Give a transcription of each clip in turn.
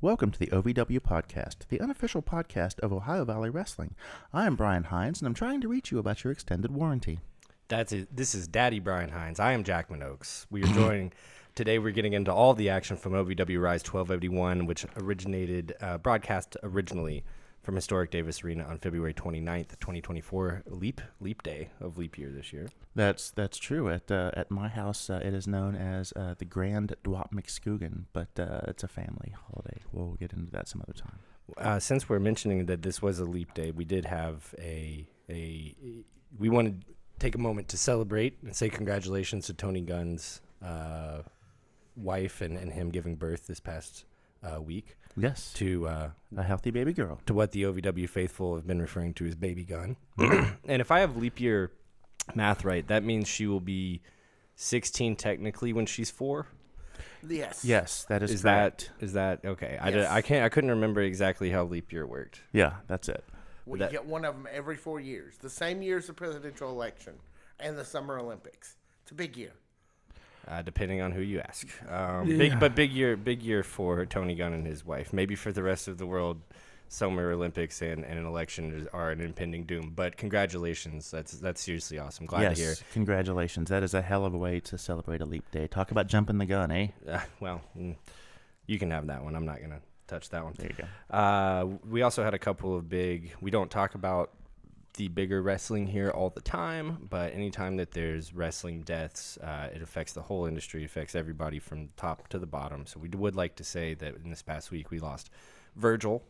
Welcome to the OVW Podcast, the unofficial podcast of Ohio Valley Wrestling. I am Brian Hines, and I'm trying to reach you about your extended warranty. This is Daddy Brian Hines. I am Jackman Ochs. We are joining today. We're getting into all the action from OVW Rise 1281, which broadcast originally from historic Davis Arena on February 29th, 2024, leap day of leap year this year. That's true. At my house, it is known as the Grand Dwap McScoogan, but it's a family holiday. We'll get into that some other time. Since we're mentioning that this was a leap day, we did have we wanted to take a moment to celebrate and say congratulations to Tony Gunn's wife and him giving birth this past week. Yes, to a healthy baby girl. To what the OVW faithful have been referring to as Baby Gun. And if I have leap year math right, that means she will be 16 technically when she's 4. Yes, that is correct. Is that okay? Yes. I couldn't remember exactly how leap year worked. Yeah, that's it. We get one of them every 4 years. The same year as the presidential election and the Summer Olympics. It's a big year. Depending on who you ask. Big year for Tony Gunn and his wife. Maybe for the rest of the world, Summer Olympics and an election are an impending doom. But congratulations. That's seriously awesome. Glad to hear. Yes, congratulations. That is a hell of a way to celebrate a leap day. Talk about jumping the gun, eh? You can have that one. I'm not going to touch that one. There you go. We also had a couple of we don't talk about the bigger wrestling here all the time, but anytime that there's wrestling deaths, it affects the whole industry, affects everybody from top to the bottom. So we would like to say that in this past week we lost Virgil.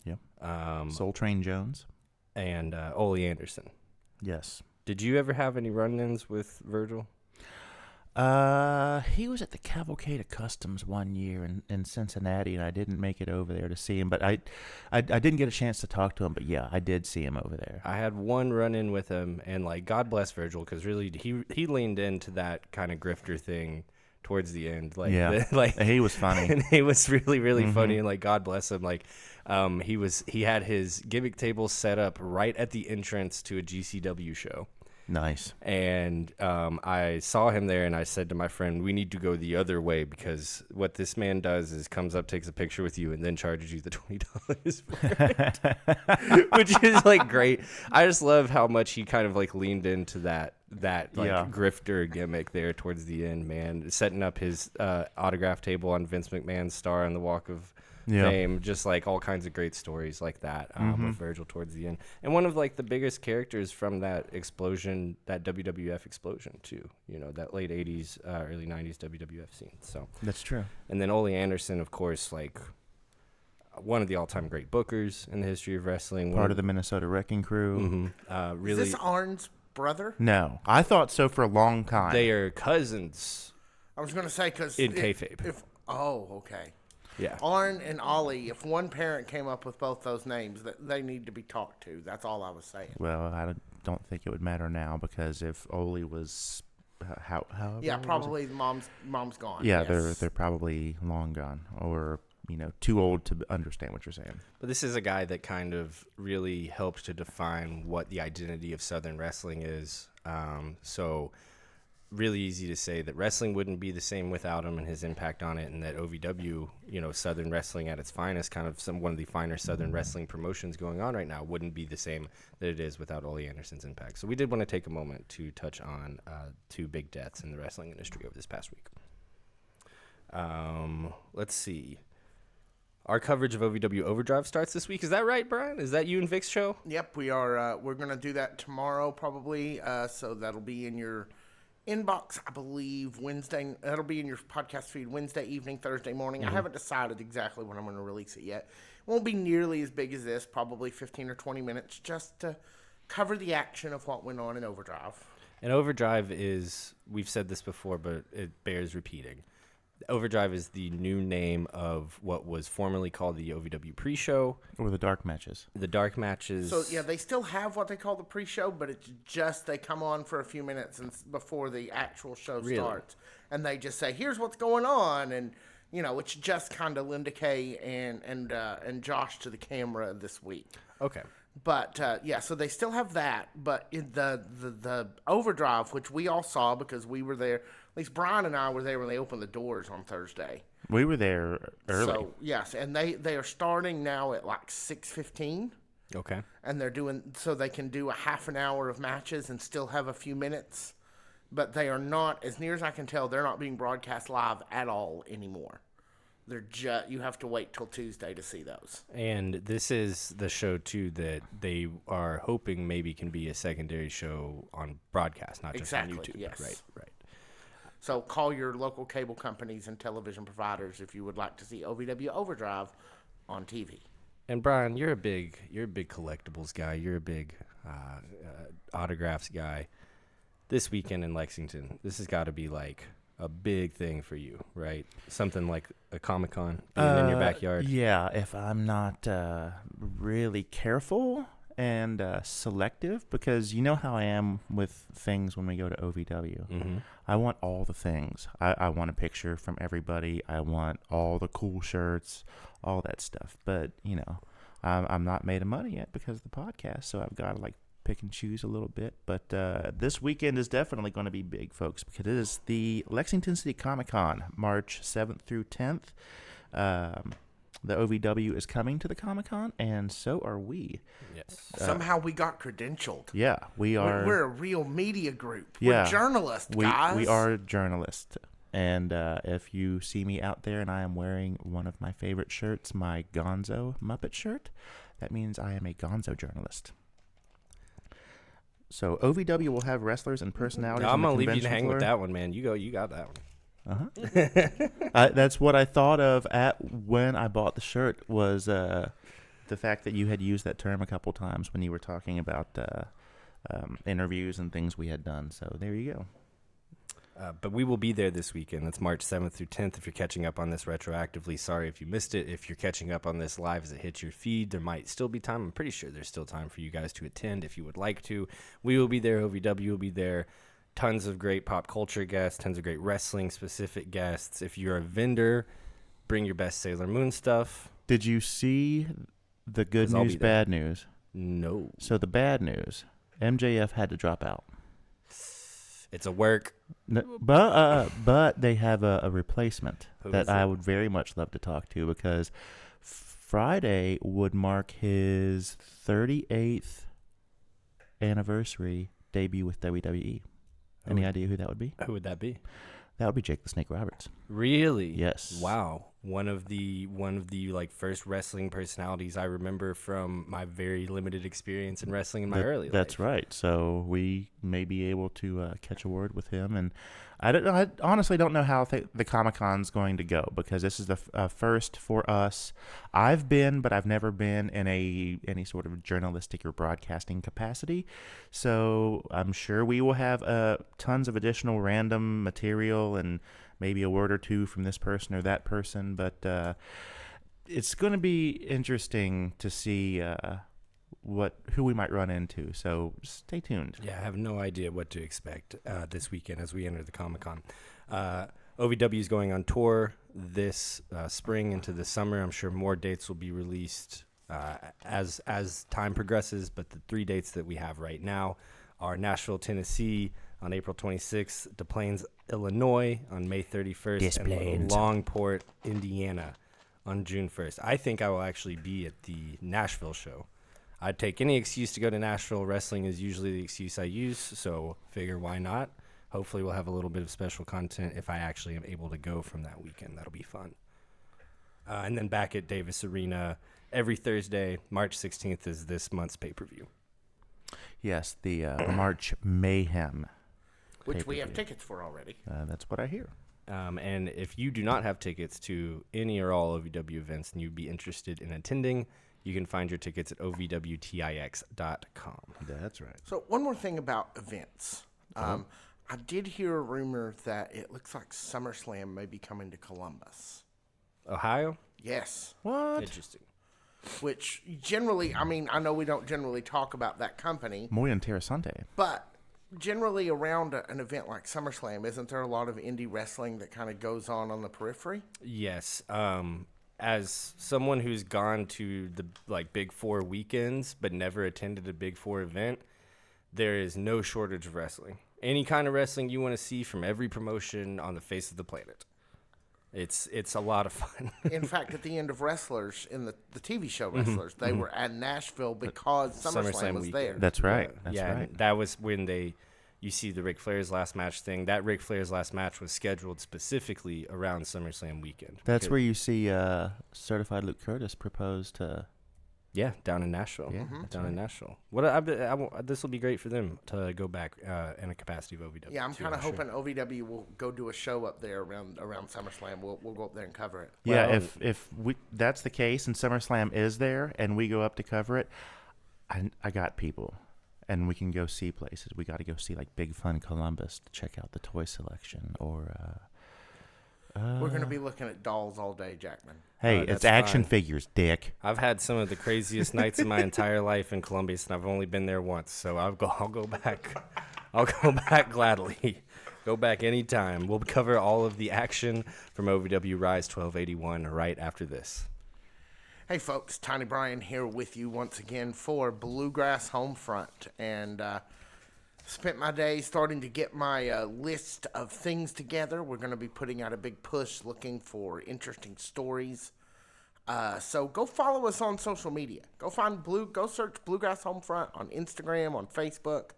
Yep. Soul Train Jones. And Ole Anderson. Yes. Did you ever have any run-ins with Virgil? He was at the Cavalcade of Customs one year in Cincinnati, and I didn't make it over there to see him. But I didn't get a chance to talk to him. But yeah, I did see him over there. I had one run-in with him, and God bless Virgil, because really he leaned into that kind of grifter thing towards the end. He was funny, and he was really really funny, and God bless him. He had his gimmick table set up right at the entrance to a GCW show. Nice. And I saw him there, and I said to my friend, we need to go the other way, because what this man does is comes up, takes a picture with you, and then charges you the $20 for it, which is great. I just love how much he kind of leaned into that grifter gimmick there towards the end, man. Setting up his autograph table on Vince McMahon's star on the Walk of Fame, just all kinds of great stories like that with Virgil towards the end, and one of the biggest characters from that explosion, that WWF explosion too. That late '80s, early '90s WWF scene. So that's true. And then Ole Anderson, of course, one of the all-time great bookers in the history of wrestling. Part of the Minnesota Wrecking Crew. Really, is this Arn's brother? No, I thought so for a long time. They are cousins. I was going to say because in kayfabe. Okay. Yeah. Arn and Ollie, if one parent came up with both those names, that they need to be talked to. That's all I was saying. Well, I don't think it would matter now, because if Ole was probably mom's gone. Yeah, yes. they're probably long gone, or too old to understand what you're saying. But this is a guy that kind of really helped to define what the identity of Southern wrestling is. So really easy to say that wrestling wouldn't be the same without him and his impact on it, and that OVW, Southern wrestling at its finest, kind of one of the finer Southern wrestling promotions going on right now, wouldn't be the same that it is without Ole Anderson's impact. So we did want to take a moment to touch on two big deaths in the wrestling industry over this past week. Let's see. Our coverage of OVW Overdrive starts this week. Is that right, Brian? Is that you and Vic's show? Yep, we are. We're going to do that tomorrow probably, so that'll be in your inbox, I believe, Wednesday. That'll be in your podcast feed Wednesday evening, Thursday morning. I haven't decided exactly when I'm going to release it yet. It won't be nearly as big as this, probably 15 or 20 minutes, just to cover the action of what went on in Overdrive. And Overdrive is, we've said this before, but it bears repeating. Overdrive is the new name of what was formerly called the OVW pre-show. Or the dark matches. The dark matches. So, yeah, they still have what they call the pre-show, but it's just they come on for a few minutes before the actual show starts. And they just say, here's what's going on. And, it's just kind of Linda Kay and Josh to the camera this week. Okay. But, so they still have that. But in the Overdrive, which we all saw because we were there, at least Brian and I were there when they opened the doors on Thursday. We were there early. So, yes, and they are starting now at like 6:15. Okay. And they're doing, so they can do a half an hour of matches and still have a few minutes. But they are not, as near as I can tell, they're not being broadcast live at all anymore. They're you have to wait till Tuesday to see those. And this is the show, too, that they are hoping maybe can be a secondary show on broadcast, not just on YouTube. Yes. Right. So call your local cable companies and television providers if you would like to see OVW Overdrive on TV. And Brian, you're a big collectibles guy. You're a big autographs guy. This weekend in Lexington, this has got to be like a big thing for you, right? Something like a Comic-Con being in your backyard. Yeah, if I'm not really careful and selective, because you know how I am with things when we go to OVW. Mm-hmm. I want all the things. I want a picture from everybody. I want all the cool shirts, all that stuff. But, you know, I'm not made of money yet because of the podcast, so I've got to, like, pick and choose a little bit. But this weekend is definitely going to be big, folks, because it is the Lexington City Comic-Con, March 7th through 10th. The OVW is coming to the Comic-Con, and so are we. Yes. Somehow we got credentialed. Yeah, we are. We're a real media group. Yeah, we're journalists, guys. We are journalists. And if you see me out there and I am wearing one of my favorite shirts, my Gonzo Muppet shirt, that means I am a Gonzo journalist. So OVW will have wrestlers and personalities. I'm going to leave you to convention hang floor. with that one, man. You got that one. That's what I thought of when I bought the shirt, was the fact that you had used that term a couple times when you were talking about interviews and things we had done. So there you go. But we will be there this weekend. That's March 7th through 10th. If you're catching up on this retroactively, sorry if you missed it. If you're catching up on this live as it hits your feed, there might still be time. I'm pretty sure there's still time for you guys to attend if you would like to. We will be there. OVW will be there. Tons of great pop culture guests, tons of great wrestling-specific guests. If you're a vendor, bring your best Sailor Moon stuff. Did you see the good news, bad news? No. So the bad news, MJF had to drop out. It's a work. But they have a replacement that I it? would very much love to talk to, because Friday would mark his 38th anniversary debut with WWE. Any idea who that would be? Who would that be? That would be Jake the Snake Roberts. Really? Yes. Wow. One of the like first wrestling personalities I remember from my very limited experience in wrestling in my early life. That's right. So we may be able to catch a word with him, and I honestly don't know how the Comic-Con's going to go, because this is the first for us. I've been, but I've never been in any sort of journalistic or broadcasting capacity. So I'm sure we will have tons of additional random material and maybe a word or two from this person or that person. But it's going to be interesting to see who we might run into. So stay tuned. Yeah, I have no idea what to expect this weekend as we enter the Comic-Con. OVW is going on tour this spring into the summer. I'm sure more dates will be released as time progresses, but the 3 dates that we have right now are Nashville, Tennessee on April 26th, Des Plaines, Illinois on May 31st, and Longport, Indiana on June 1st. I think I will actually be at the Nashville show. I'd take any excuse to go to Nashville. Wrestling is usually the excuse I use, so figure why not. Hopefully we'll have a little bit of special content if I actually am able to go from that weekend. That'll be fun. And then back at Davis Arena every Thursday. March 16th is this month's pay-per-view. Yes, the March Mayhem. Which we have tickets for already. That's what I hear. And if you do not have tickets to any or all OVW events and you'd be interested in attending, you can find your tickets at OVWTIX.com. That's right. So one more thing about events. I did hear a rumor that it looks like SummerSlam may be coming to Columbus. Ohio? Yes. What? Interesting. Which generally, I mean, I know we don't generally talk about that company. Muy interesante. But generally around an event like SummerSlam, isn't there a lot of indie wrestling that kind of goes on the periphery? Yes. As someone who's gone to the Big Four weekends but never attended a Big Four event, there is no shortage of wrestling. Any kind of wrestling you want to see from every promotion on the face of the planet. It's a lot of fun. In fact, at the end of Wrestlers, in the TV show Wrestlers, they were at Nashville because SummerSlam was weekend. there. That's right. That's yeah, right. and that was when you see the Ric Flair's last match thing. That Ric Flair's last match was scheduled specifically around SummerSlam weekend. That's where you see Certified Luke Curtis propose to. Yeah, down in Nashville. Yeah, down in Nashville. This will be great for them to go back in a capacity of OVW. Yeah, I'm kind of hoping OVW will go do a show up there around SummerSlam. We'll go up there and cover it. Yeah, Well, if that's the case and SummerSlam is there and we go up to cover it, I got people, and we can go see places. We got to go see like Big Fun Columbus to check out the toy selection, or We're going to be looking at dolls all day, Jackman. hey, that's it's action fine. figures, dick. I've had some of the craziest nights of my entire life in Columbus, and I've only been there once, so I'll go back. I'll go back gladly. Go back anytime. We'll cover all of the action from OVW Rise 1281 right after this. Hey, folks, Tyni Bryan here with you once again for Bluegrass Homefront, and spent my day starting to get my list of things together. We're going to be putting out a big push looking for interesting stories. So go follow us on social media. Go search Bluegrass Homefront on Instagram, on Facebook.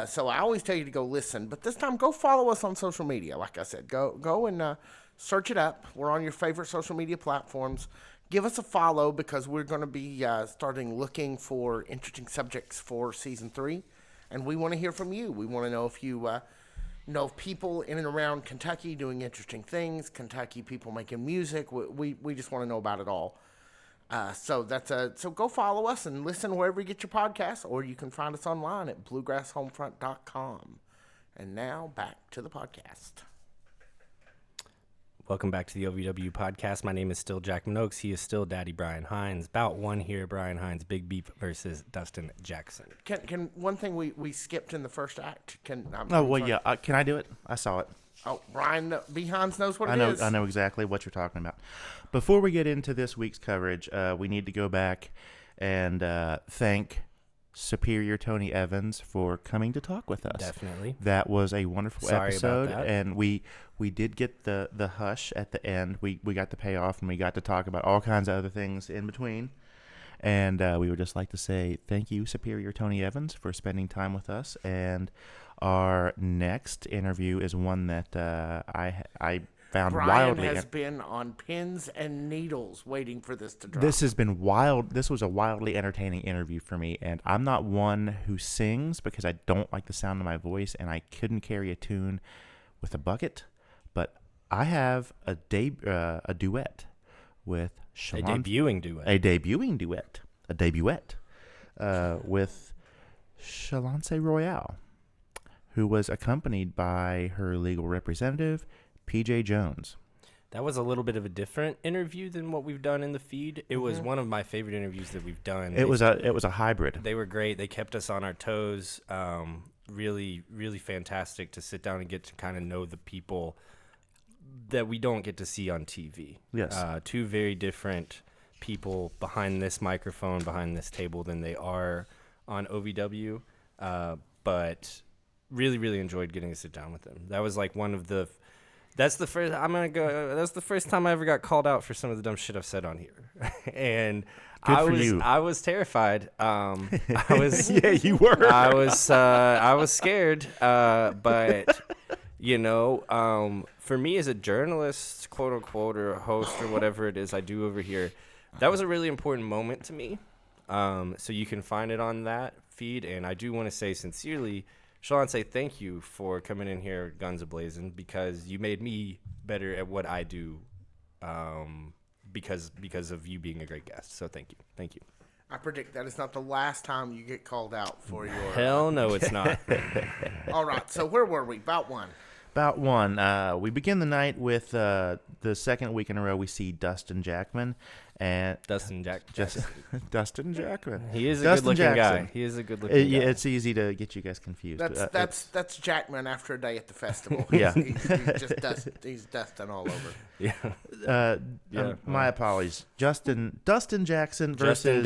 So I always tell you to go listen, but this time go follow us on social media. Like I said, go and search it up. We're on your favorite social media platforms. Give us a follow because we're going to be starting looking for interesting subjects for Season 3. And we want to hear from you. We want to know if you know people in and around Kentucky doing interesting things, Kentucky people making music. We just want to know about it all. So go follow us and listen wherever you get your podcasts, or you can find us online at bluegrasshomefront.com. And now back to the podcast. Welcome back to the OVW Podcast. My name is still Jackman Ochs. He is still Daddy Brian Hines. Bout one here, Brian Hines, Big Beef versus Dustin Jackson. Can one thing we skipped in the first act? Can I do it? I saw it. Oh, Brian B. Hines knows what it is. I know exactly what you're talking about. Before we get into this week's coverage, we need to go back and thank Superior Tony Evans for coming to talk with us. Definitely. That was a wonderful Sorry episode, about that. and we did get the hush at the end. We got the payoff, and we got to talk about all kinds of other things in between. And we would just like to say thank you, Superior Tony Evans, for spending time with us. And our next interview is one that I found Brian wildly. has been on pins and needles waiting for this to drop. This has been wild. This was a wildly entertaining interview for me, and I'm not one who sings because I don't like the sound of my voice, and I couldn't carry a tune with a bucket. But I have a duet with A debuting duet with Shalance Royale, who was accompanied by her legal representative, PJ Jones. That was a little bit of a different interview than what we've done in the feed. It was one of my favorite interviews that we've done. It was a hybrid. They were great. They kept us on our toes. Really, really fantastic to sit down and get to kind of know the people that we don't get to see on TV. Yes. Two very different people behind this microphone, behind this table than they are on OVW. But really, really enjoyed getting to sit down with them. That was like one of the... That's the first time I ever got called out for some of the dumb shit I've said on here. And I was terrified. I was Yeah, you were. I was scared. But you know, for me as a journalist, quote unquote, or a host or whatever it is I do over here, that was a really important moment to me. So you can find it on that feed, and I do want to say sincerely, Shalance, thank you for coming in here guns a-blazing, because you made me better at what I do because of you being a great guest. So thank you. I predict that is not the last time you get called out for your... Hell no, it's not. All right, so where were we? About one. We begin the night with the second week in a row we see Dustin Jackman. And Dustin Jackman. He is a good-looking guy. He is a good-looking guy. Yeah, it's easy to get you guys confused. That's Jackman after a day at the festival. Yeah. He's dusting all over. Yeah. My apologies. Dustin Jackson versus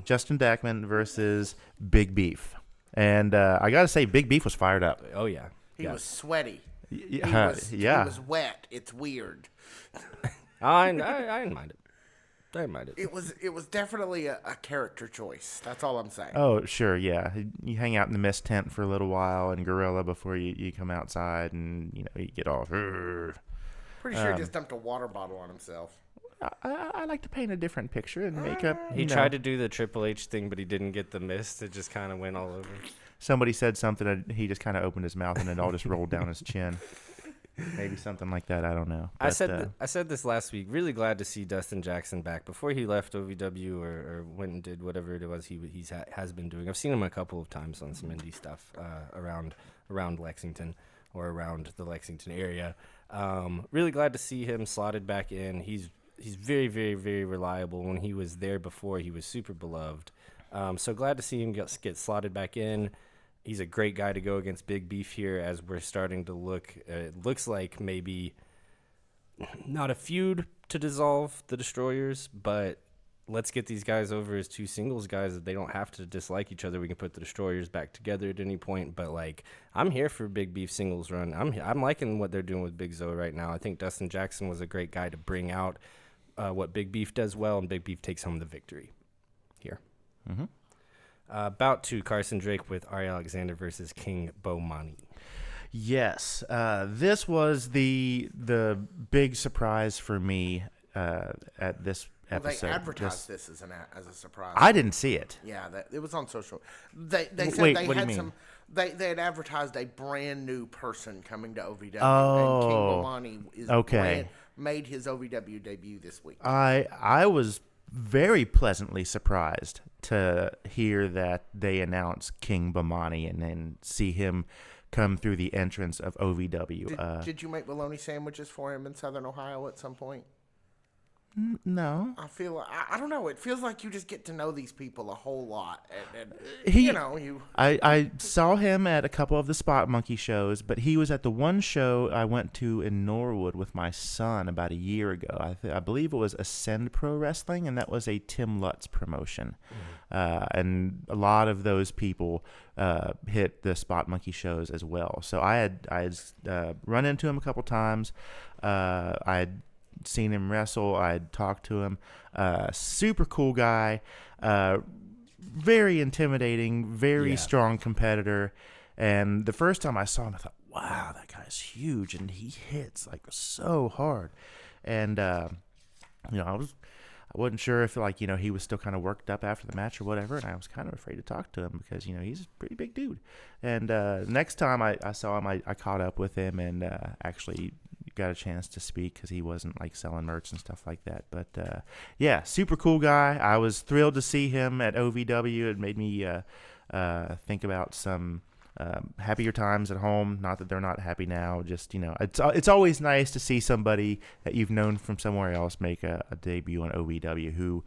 Justin Dackman versus Big Beef. And I got to say, Big Beef was fired up. Oh, yeah. He was sweaty. He was wet. It's weird. I didn't mind it. I didn't mind it. It was definitely a character choice. That's all I'm saying. Oh, sure, yeah. You hang out in the mist tent for a little while in Gorilla before you come outside, and you get all. Pretty sure he just dumped a water bottle on himself. I like to paint a different picture and makeup. He tried to do the Triple H thing, but he didn't get the mist. It just kind of went all over. Somebody said something, and he just kind of opened his mouth, and it all just rolled down his chin. Maybe something like that. I don't know. But, I said this last week. Really glad to see Dustin Jackson back. Before he left OVW or went and did whatever it was has been doing. I've seen him a couple of times on some indie stuff around Lexington or around the Lexington area. Really glad to see him slotted back in. He's very, very, very reliable. When he was there before, he was super beloved. So glad to see him get slotted back in. He's a great guy to go against Big Beef here as we're starting to look. It looks like maybe not a feud to dissolve the Destroyers, but let's get these guys over as two singles guys. They don't have to dislike each other. We can put the Destroyers back together at any point. But I'm here for Big Beef singles run. I'm liking what they're doing with Big Zo right now. I think Dustin Jackson was a great guy to bring out what Big Beef does well, and Big Beef takes home the victory here. Mm-hmm. Bout 2, Carson Drake with Ari Alexander versus King Bomani. Yes, this was the big surprise for me at this episode. They advertised this as a surprise. I didn't see it. Yeah, it was on social. They said Wait, they what do had you mean? some. They had advertised a brand new person coming to OVW, Oh, and King Bomani okay. made his OVW debut this week. I was very pleasantly surprised to hear that they announced King Bomani and then see him come through the entrance of OVW. Did you make bologna sandwiches for him in Southern Ohio at some point? No. I don't know. It feels like you just get to know these people a whole lot. And I saw him at a couple of the Spot Monkey shows, but he was at the one show I went to in Norwood with my son about a year ago. I believe it was Ascend Pro Wrestling, and that was a Tim Lutz promotion. And a lot of those people hit the Spot Monkey shows as well. So I had run into him a couple times. I had seen him wrestle. I'd talked to him. Super cool guy. Very intimidating. Very strong competitor. And the first time I saw him, I thought, wow, that guy's huge, and he hits so hard. And I wasn't sure if he was still kind of worked up after the match or whatever, and I was kind of afraid to talk to him because he's a pretty big dude. And next time I saw him, I caught up with him and actually got a chance to speak because he wasn't selling merch and stuff like that. But super cool guy. I was thrilled to see him at OVW. It made me think about some happier times at home. Not that they're not happy now. Just it's always nice to see somebody that you've known from somewhere else make a debut on OVW. Who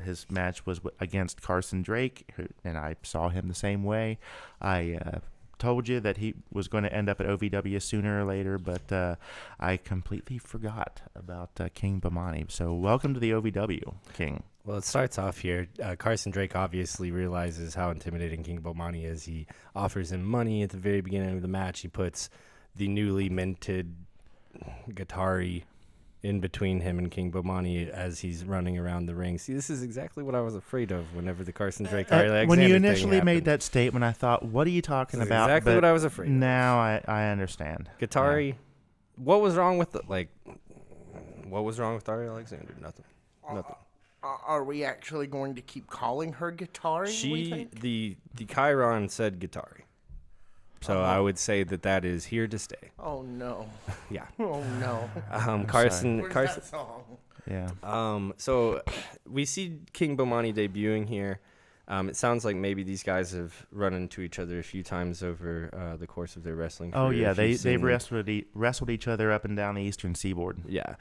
his match was against Carson Drake, and I saw him the same way. I told you that he was going to end up at OVW sooner or later, but I completely forgot about King Bomani. So welcome to the OVW, King. Well, it starts off here. Carson Drake obviously realizes how intimidating King Bomani is. He offers him money at the very beginning of the match. He puts the newly minted Guitari in between him and King Bomani as he's running around the ring. See, this is exactly what I was afraid of whenever the Carson Drake Alexander when you thing initially made happened. that statement, I thought, what are you talking about? Exactly what I was afraid of. Now I understand. Guitari, Yeah. What was wrong with what was wrong with Ari Alexander? Nothing. Are we actually going to keep calling her Guitari? The Chiron said Guitari. So I would say that is here to stay. Oh no. Yeah. Oh no. Carson. Where's that song? Yeah. So we see King Bomani debuting here. It sounds like maybe these guys have run into each other a few times over the course of their wrestling career. Oh yeah, they've wrestled each other up and down the Eastern Seaboard. Yeah.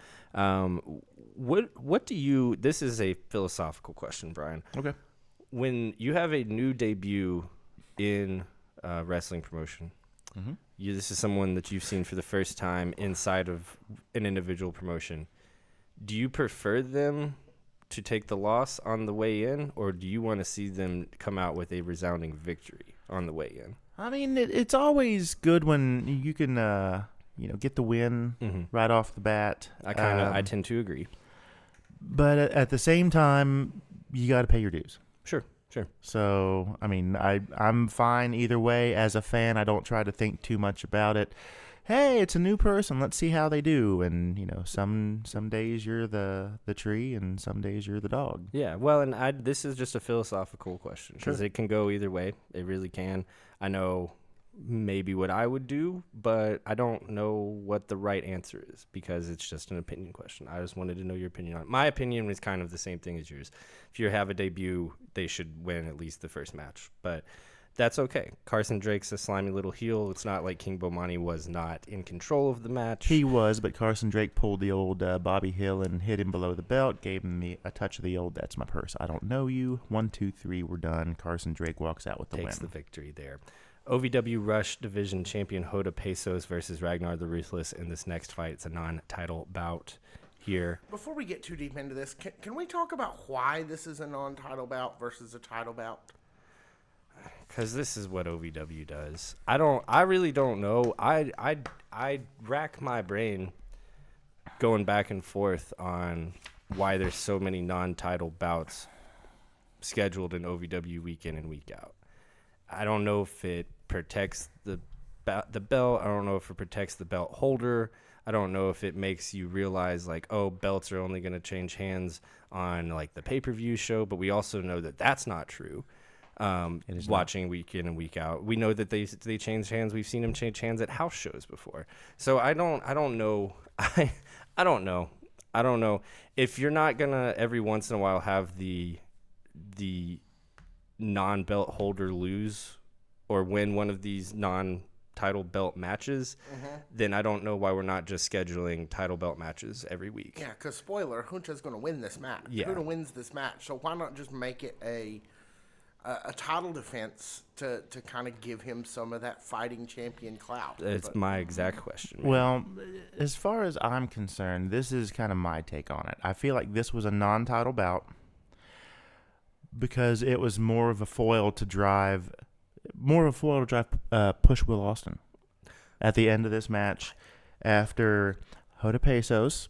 What do you? This is a philosophical question, Brian. Okay. When you have a new debut in wrestling promotion, mm-hmm. This is someone that you've seen for the first time inside of an individual promotion. Do you prefer them to take the loss on the way in, or do you want to see them come out with a resounding victory on the way in? I mean, it's always good when you can get the win right off the bat. I tend to agree. But at the same time, you got to pay your dues. Sure. So, I mean, I'm fine either way. As a fan, I don't try to think too much about it. Hey, it's a new person. Let's see how they do. And, some days you're the tree and some days you're the dog. Yeah, well, and this is just a philosophical question because Sure. it can go either way. It really can. I know maybe what I would do, but I don't know what the right answer is because it's just an opinion question. I just wanted to know your opinion on it. My opinion is kind of the same thing as yours. If you have a debut, they should win at least the first match, but that's okay. Carson Drake's a slimy little heel. It's not like King Bomani was not in control of the match. He was, but Carson Drake pulled the old Bobby Hill and hit him below the belt, gave him a touch of the old, that's my purse. I don't know you. 1, 2, 3, we're done. Carson Drake walks out with the Takes win. the victory there. OVW Rush Division Champion Hoda Pesos versus Ragnar the Ruthless in this next fight. It's a non-title bout here. Before we get too deep into this, can we talk about why this is a non-title bout versus a title bout? Because this is what OVW does. I really don't know. I rack my brain going back and forth on why there's so many non-title bouts scheduled in OVW week in and week out. I don't know if it protects the belt. I don't know if it protects the belt holder. I don't know if it makes you realize, like, oh, belts are only going to change hands on, like, the pay-per-view show. But we also know that that's not true. Watching week in and week out, we know that they change hands. We've seen them change hands at house shows before. So I don't know. I don't know if you're not gonna every once in a while have the non-belt holder lose or win one of these non-title belt matches, then I don't know why we're not just scheduling title belt matches every week. Yeah, because spoiler, Huncha's going to win this match. Yeah. Huncha wins this match, so why not just make it a title defense to kind of give him some of that fighting champion clout? It's my exact question. Man. Well, as far as I'm concerned, this is kind of my take on it. I feel like this was a non-title bout because it was more of a foil to drive push Will Austin at the end of this match after Hoda Pesos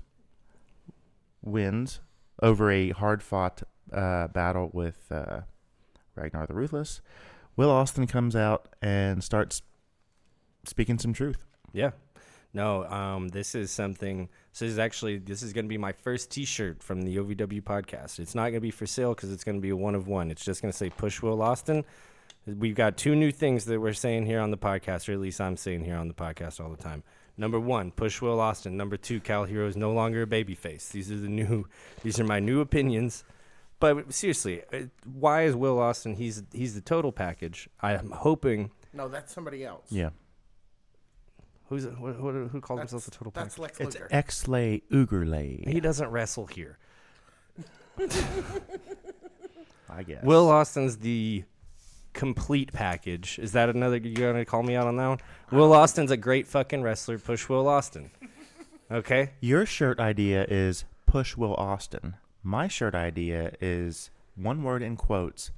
wins over a hard-fought battle with Ragnar the Ruthless. Will Austin comes out and starts speaking some truth. Yeah. No, this is something. So this is going to be my first T-shirt from the OVW podcast. It's not going to be for sale because it's going to be a one of one. It's just going to say Push Will Austin. We've got 2 new things that we're saying here on the podcast, or at least I'm saying here on the podcast all the time. Number 1, Push Will Austin. Number 2, Cal Hero is no longer a babyface. These are my new opinions. But seriously, why is Will Austin? He's the total package. I'm hoping. No, that's somebody else. Yeah. Who calls himself the total package? That's Lex It's Luger. Exley Ugerley, He doesn't wrestle here. I guess. Will Austin's the complete package. Is that another? You gonna call me out on that one? Will Austin's a great fucking wrestler. Push Will Austin. Okay. Your shirt idea is Push Will Austin. My shirt idea is one word in quotes,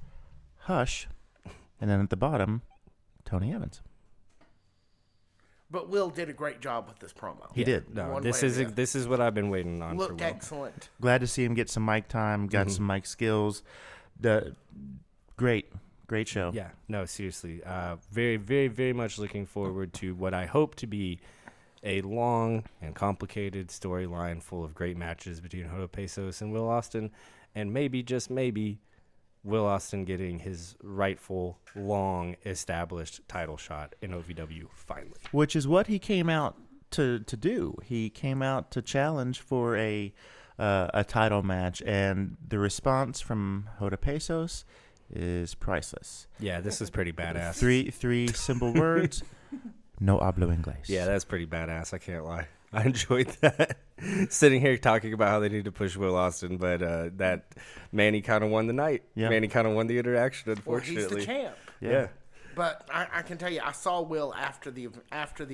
hush, and then at the bottom, Tony Evans. But Will did a great job with this promo. He did. No, One this way or is the other. this is what I've been waiting on. Looked for Will. excellent. Glad to see him get some mic time, got some mic skills. Great show. Yeah, no, seriously. Very, very, very much looking forward to what I hope to be a long and complicated storyline full of great matches between Hoda Pesos and Will Austin, and maybe, just maybe, Will Austin getting his rightful, long established title shot in OVW finally. Which is what he came out to do. He came out to challenge for a title match, and the response from Hoda Pesos is priceless. Yeah, this is pretty badass. Three simple words. No hablo inglés. Yeah, that's pretty badass. I can't lie. I enjoyed that. Sitting here talking about how they need to push Will Austin, but that Manny kind of won the night. Yeah. Manny kind of won the interaction, Well, unfortunately. he's the champ. Yeah. But I can tell you, I saw Will after the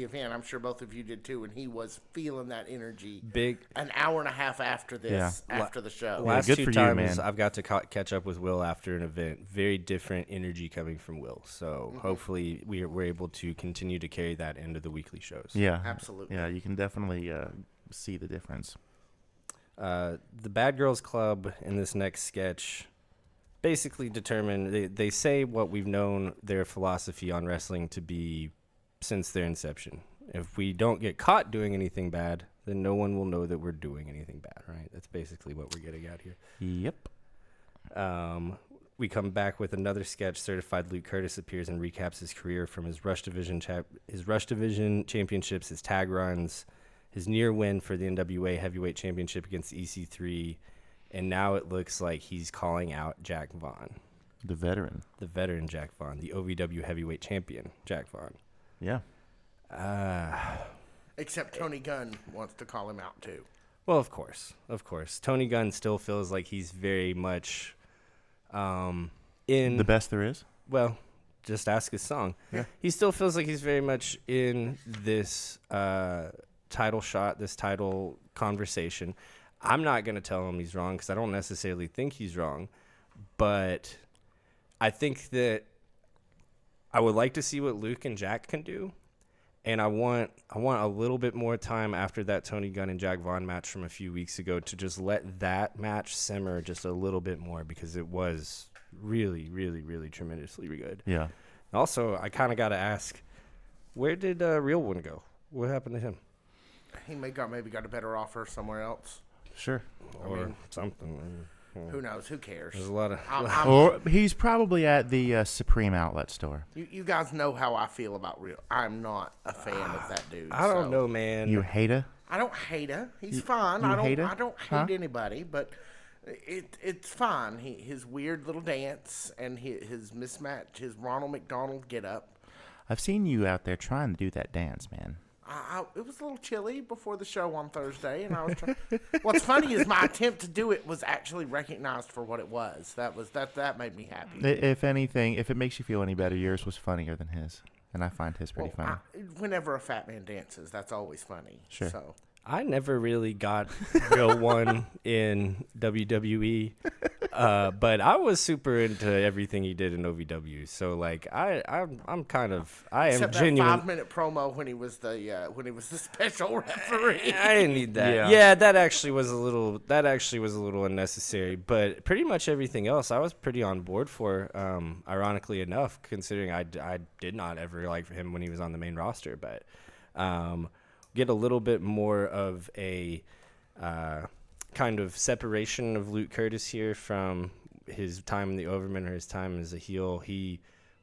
event. I'm sure both of you did too, and he was feeling that energy. Big. An hour and a half after this, after the show. Last good two for you, times man. I've got to catch up with Will after an event. Very different energy coming from Will. So hopefully we're able to continue to carry that into the weekly shows. Yeah, Absolutely. Yeah, you can definitely see the difference. The Bad Girls Club in this next sketch basically determine, they say what we've known their philosophy on wrestling to be since their inception. If we don't get caught doing anything bad, then no one will know that we're doing anything bad, right? That's basically what we're getting at here. Yep. We come back with another sketch. Certified Luke Curtis appears and recaps his career from his Rush Division championships, his tag runs, his near win for the NWA Heavyweight Championship against EC3, and now it looks like he's calling out Jack Vaughn. The veteran. The veteran Jack Vaughn, the OVW Heavyweight Champion Jack Vaughn. Yeah. Except Tony Gunn wants to call him out too. Well, of course. Tony Gunn still feels like he's very much in The best there is? Well, just ask his song. Yeah. He still feels like he's very much in this title shot, this title conversation. I'm not going to tell him he's wrong because I don't necessarily think he's wrong. But I think that I would like to see what Luke and Jack can do. And I want a little bit more time after that Tony Gunn and Jack Vaughn match from a few weeks ago to just let that match simmer just a little bit more because it was really, really, really tremendously good. Yeah. Also, I kind of got to ask, where did Real One go? What happened to him? He maybe got a better offer somewhere else. Sure. Or something. Who knows? Who cares? There's a lot of... Or he's probably at the Supreme Outlet store. You guys know how I feel about Real. I'm not a fan of that dude. I don't know, man. You hate her? I don't hate her. He's fine. you I don't hate her? I don't Huh? hate anybody, but it's fine. His weird little dance and his mismatch, his Ronald McDonald get up. I've seen you out there trying to do that dance, man. It was a little chilly before the show on Thursday, and I was trying. What's funny is my attempt to do it was actually recognized for what it was. That made me happy. If anything, if it makes you feel any better, yours was funnier than his. And I find his pretty funny. Whenever a fat man dances, that's always funny. Sure. So I never really got Real One in WWE, but I was super into everything he did in OVW. So like I am except genuine. that 5-minute promo when he was the special referee. I didn't need that. Yeah. Yeah, that actually was a little unnecessary. But pretty much everything else, I was pretty on board for. Ironically enough, considering I did not ever like him when he was on the main roster, but. Get a little bit more of a kind of separation of Luke Curtis here from his time in the Overman or his time as a heel.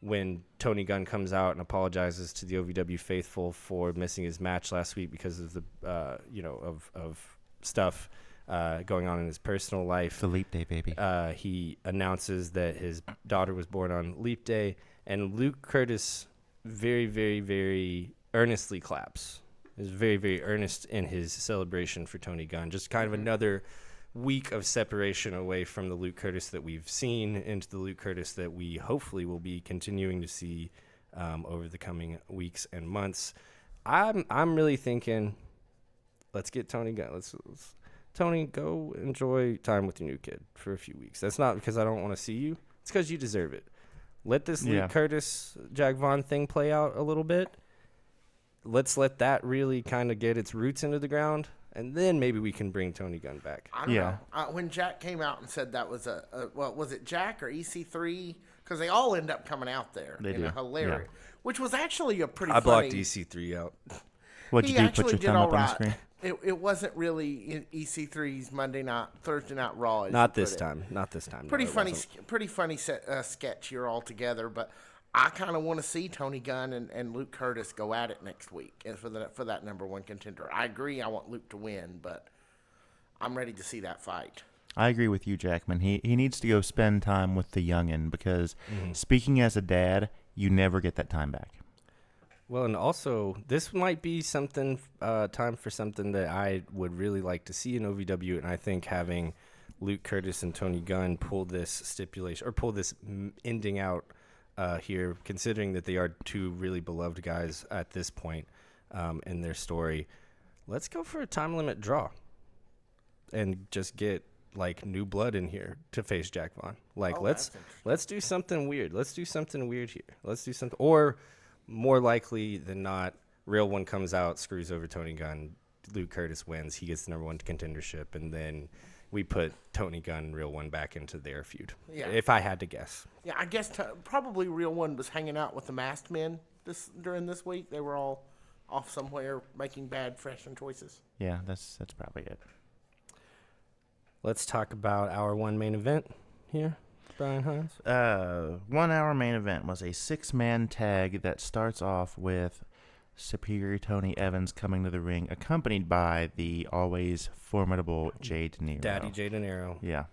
When Tony Gunn comes out and apologizes to the OVW faithful for missing his match last week because of the of stuff going on in his personal life. The Leap Day, baby. He announces that his daughter was born on Leap Day, and Luke Curtis very, very, very earnestly claps. Is very, very earnest in his celebration for Tony Gunn. Just kind of another week of separation away from the Luke Curtis that we've seen into the Luke Curtis that we hopefully will be continuing to see over the coming weeks and months. I'm really thinking, let's get Tony Gunn. Let's Tony, go enjoy time with your new kid for a few weeks. That's not because I don't want to see you. It's because you deserve it. Let this Luke Curtis, Jack Vaughn thing play out a little bit. Let's let that really kind of get its roots into the ground, and then maybe we can bring Tony Gunn back. I don't know. When Jack came out and said that was was it Jack or EC3? Because they all end up coming out there. They do. Hilarious. Yeah. Which was actually a pretty I funny. blocked EC3 out. What'd you do? Put your thumb up on the screen? It wasn't really EC3's Thursday Night Raw. Not this time. Pretty funny sketch here altogether, but I kind of want to see Tony Gunn and Luke Curtis go at it next week and for that number one contender. I agree. I want Luke to win, but I'm ready to see that fight. I agree with you, Jackman. He needs to go spend time with the youngin because speaking as a dad, you never get that time back. Well, and also this might be time for something that I would really like to see in OVW, and I think having Luke Curtis and Tony Gunn pull this stipulation or pull this ending out here, considering that they are two really beloved guys at this point in their story. Let's go for a time limit draw and just get like new blood in here to face Jack Vaughn. Like, let's do something weird. Let's do something weird here. Let's do something, or more likely than not, Real One comes out, screws over Tony Gunn, Luke Curtis wins, he gets the number 1 contendership, and then we put Tony Gunn and Real One back into their feud. Yeah. If I had to guess. Yeah, I guess probably Real One was hanging out with the masked men during this week. They were all off somewhere making bad fashion choices. Yeah, that's probably it. Let's talk about our one main event here, Brian Hines. 1 hour main event was a 6-man tag that starts off with Superior Tony Evans coming to the ring, accompanied by the always formidable Jay De Niro. Daddy Jay De Niro. Yeah.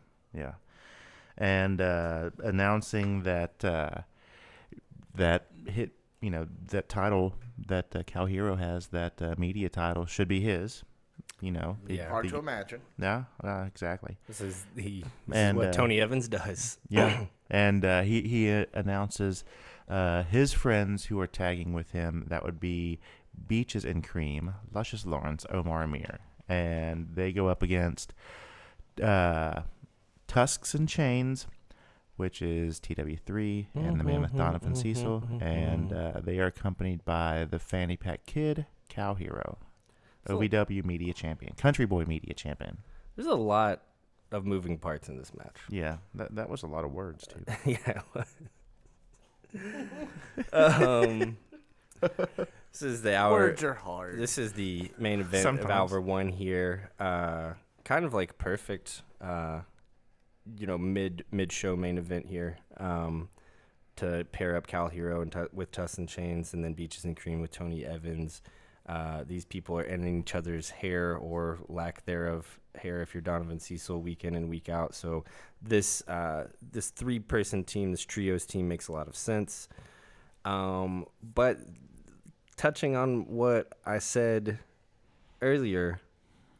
And announcing that that hit, that title that Cal Hero has, that media title, should be his. Hard to imagine. Yeah, exactly. This is what Tony Evans does. Yeah, and he announces his friends who are tagging with him. That would be Beaches and Cream, Luscious Lawrence, Omar Amir, and they go up against Tusks and Chains, which is TW3 and the Mammoth Donovan Cecil, and they are accompanied by the Fanny Pack Kid, Cal Hero. OVW Media Champion, Country Boy Media Champion. There's a lot of moving parts in this match. Yeah, that was a lot of words, too. Yeah. This is the hour. Words are hard. This is the main event Sometimes. of Hour 1 here. Kind of like perfect, mid-show main event here to pair up Cal Hero with Tuss and Chains, and then Beaches and Cream with Tony Evans. These people are ending each other's hair or lack thereof hair if you're Donovan Cecil week in and week out. So this 3-person team, this trios team, makes a lot of sense. But touching on what I said earlier,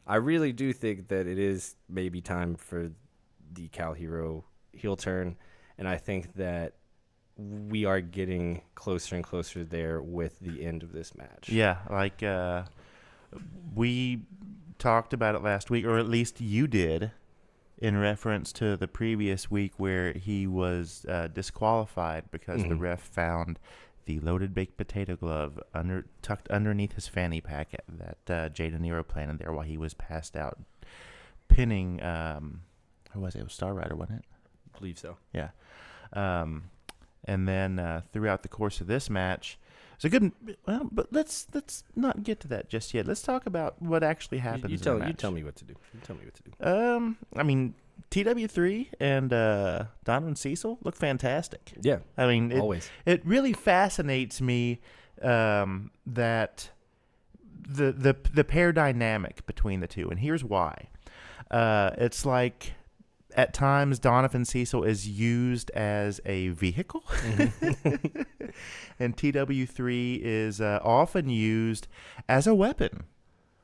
I really do think that it is maybe time for the Cal Hero heel turn, and I think that we are getting closer and closer there with the end of this match. Yeah, like we talked about it last week, or at least you did, in reference to the previous week where he was disqualified because the ref found the loaded baked potato glove tucked underneath his fanny pack that Jay De Niro planted there while he was passed out, pinning, who was it? It was Star Rider, wasn't it? I believe so. Yeah. And then throughout the course of this match, it's a good. Well, but let's not get to that just yet. Let's talk about what actually happens. You tell me what to do. I mean, TW3 and Donovan Cecil look fantastic. Yeah. I mean, always. It really fascinates me that the pair dynamic between the two, and here's why. It's like, at times, Donovan Cecil is used as a vehicle, and TW3 is often used as a weapon.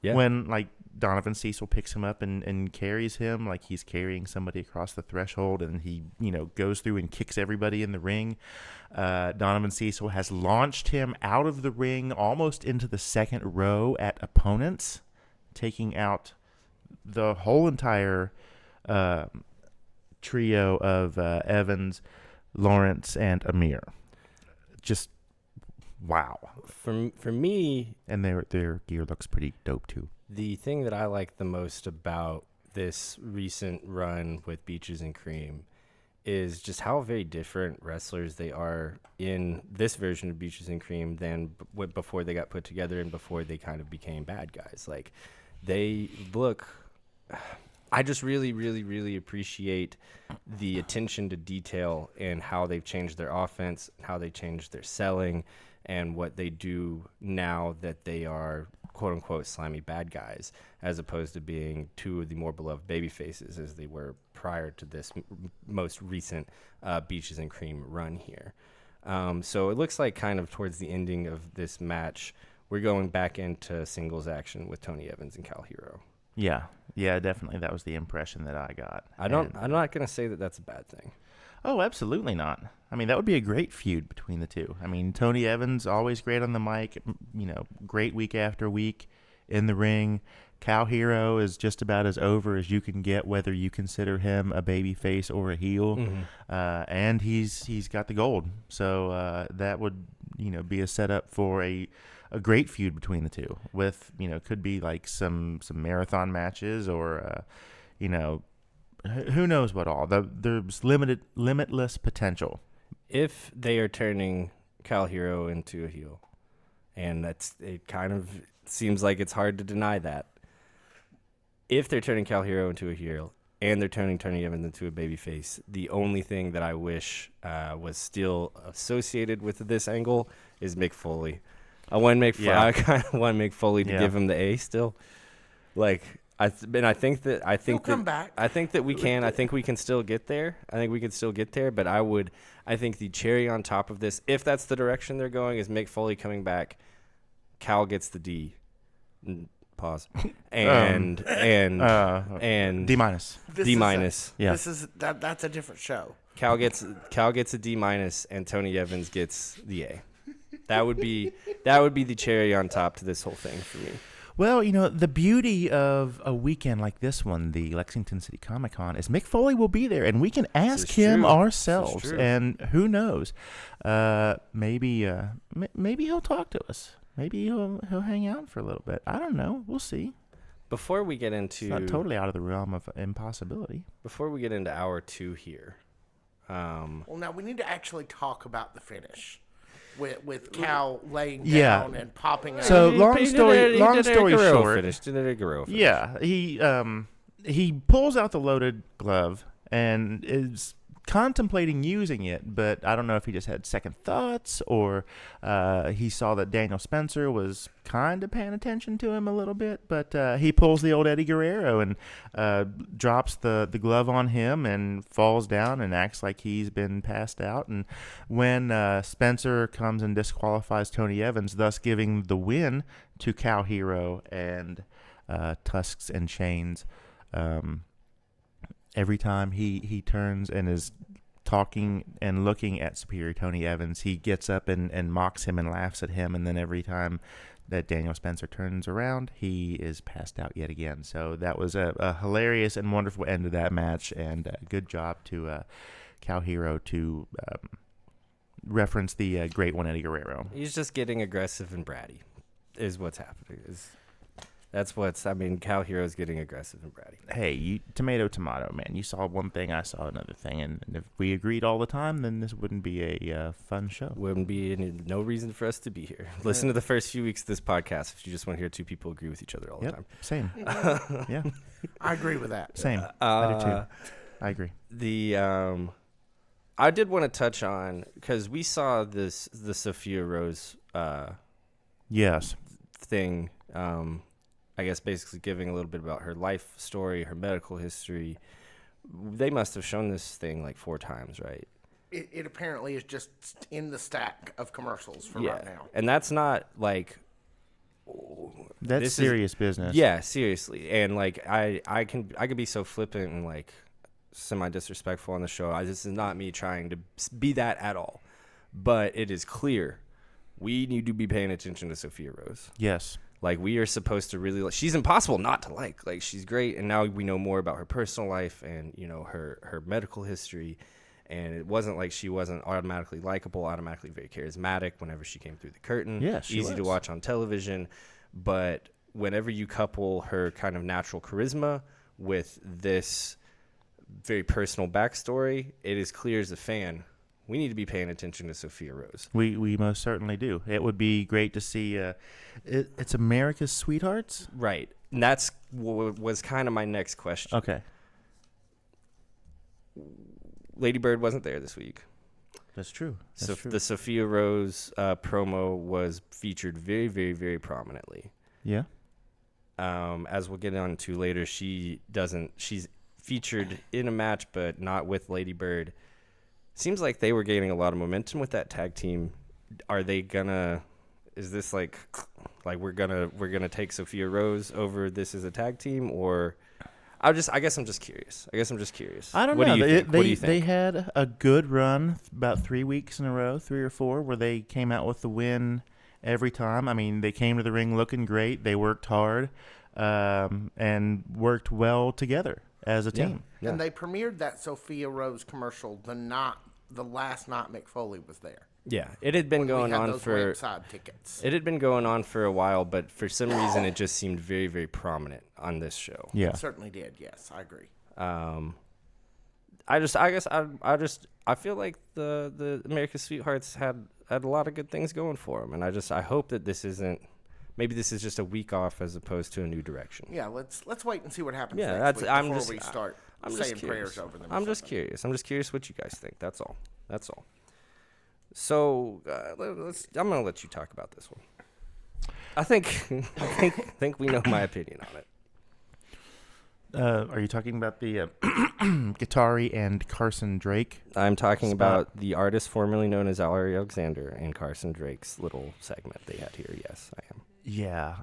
Yeah. When, like, Donovan Cecil picks him up and carries him like he's carrying somebody across the threshold, and he, goes through and kicks everybody in the ring. Donovan Cecil has launched him out of the ring almost into the second row at opponents, taking out the whole entire trio of Evans, Lawrence, and Amir. Just wow. For me, and their gear looks pretty dope too. The thing that I like the most about this recent run with Beaches and Cream is just how very different wrestlers they are in this version of Beaches and Cream than before they got put together and before they kind of became bad guys. Like, they look... I just really, really, really appreciate the attention to detail and how they've changed their offense, how they changed their selling, and what they do now that they are quote-unquote slimy bad guys, as opposed to being two of the more beloved baby faces as they were prior to this most recent Beaches and Cream run here. So it looks like kind of towards the ending of this match, we're going back into singles action with Tony Evans and Cal Hero. Yeah, definitely. That was the impression that I got. I'm not going to say that that's a bad thing. Oh, absolutely not. I mean, that would be a great feud between the two. I mean, Tony Evans, always great on the mic, great week after week in the ring. Cal Hero is just about as over as you can get, whether you consider him a baby face or a heel. And he's got the gold. So that would, be a setup for a great feud between the two with, could be like some marathon matches or, who knows what all. There's limitless potential. If they are turning Cal Hero into a heel, and it kind of seems like it's hard to deny that. If they're turning Cal Hero into a heel and they're turning Tony Evans into a babyface, the only thing that I wish was still associated with this angle is Mick Foley. I kind of want Mick Foley to give him the A still. I think that we can. I think we can still get there. But I think the cherry on top of this, if that's the direction they're going, is Mick Foley coming back. Cal gets the D. Pause. And D minus. D minus. Yeah. That's a different show. Cal gets a D minus, and Tony Evans gets the A. That would be the cherry on top to this whole thing for me. Well, the beauty of a weekend like this one, the Lexington City Comic-Con, is Mick Foley will be there, and we can ask him ourselves. And who knows? Maybe he'll talk to us. Maybe he'll hang out for a little bit. I don't know. We'll see. Before we get into... It's not totally out of the realm of impossibility. Before we get into hour 2 here... well, now we need to actually talk about the finish. With Cal laying down and popping out. So long story short, finish. Yeah, he pulls out the loaded glove and is contemplating using it, but I don't know if he just had second thoughts or he saw that Daniel Spencer was kind of paying attention to him a little bit, but he pulls the old Eddie Guerrero and drops the glove on him and falls down and acts like he's been passed out. And when Spencer comes and disqualifies Tony Evans, thus giving the win to Cal Hero and Tusks and Chains, every time he turns and is talking and looking at Superior Tony Evans, he gets up and mocks him and laughs at him. And then every time that Daniel Spencer turns around, he is passed out yet again. So that was a hilarious and wonderful end to that match. And good job to Cal Hero to reference the great one, Eddie Guerrero. He's just getting aggressive and bratty is what's happening. Cal Hero's getting aggressive and bratty. Hey, tomato, man. You saw one thing, I saw another thing. And if we agreed all the time, then this wouldn't be a fun show. Wouldn't be no reason for us to be here. Listen to the first few weeks of this podcast if you just want to hear two people agree with each other all the time. Same. Yeah. I agree with that. Same. I do too. I agree. I did want to touch on, because we saw the Sophia Rose thing, I guess basically giving a little bit about her life story, her medical history. They must have shown this thing like 4 times, right? It apparently is just in the stack of commercials for right now. And that's not like... That's serious business. Yeah, seriously. And like I could be so flippant and like semi-disrespectful on the show. This is not me trying to be that at all. But it is clear we need to be paying attention to Sophia Rose. Yes. Like, we are supposed to really... she's impossible not to like. Like, she's great, and now we know more about her personal life and, her medical history. And it wasn't like she wasn't automatically likable, automatically very charismatic whenever she came through the curtain. Yeah, she Easy to watch on television. But whenever you couple her kind of natural charisma with this very personal backstory, it is clear as a fan... we need to be paying attention to Sophia Rose. We most certainly do. It would be great to see. It's America's Sweethearts, right? And that's was kind of my next question. Okay. Lady Bird wasn't there this week. That's true. So the Sophia Rose promo was featured very, very, very prominently. Yeah. As we'll get on to later, she's featured in a match, but not with Lady Bird. Seems like they were gaining a lot of momentum with that tag team. Are they gonna? Is this like we're gonna take Sophia Rose over this as a tag team, or I guess I'm just curious. I don't What know. do you think? What do you They think? had a good run about 3 weeks in a row, 3 or 4, where they came out with the win every time. I mean, they came to the ring looking great. They worked hard and worked well together as a team. Yeah. And they premiered that Sophia Rose commercial the last night Mick Foley was there. Yeah, it had been going We had on those for website tickets. it had been going on for a while, but for some reason it just seemed very, very prominent on this show. Yeah. It certainly did. Yes, I agree. I feel like the America's Sweethearts had a lot of good things going for them, and I hope that this isn't. Maybe this is just a week off as opposed to a new direction. Yeah, let's wait and see what happens Yeah, next week I'm before just- we start I'm saying just curious. prayers over them. I'm just curious. I'm just curious what you guys think. That's all. So I'm gonna let you talk about this one. I think we know my opinion on it. Are you talking about the Guittari and Carson Drake? I'm talking Spot. about the artist formerly known as Ari Alexander and Carson Drake's little segment they had here. Yes, I am. Yeah.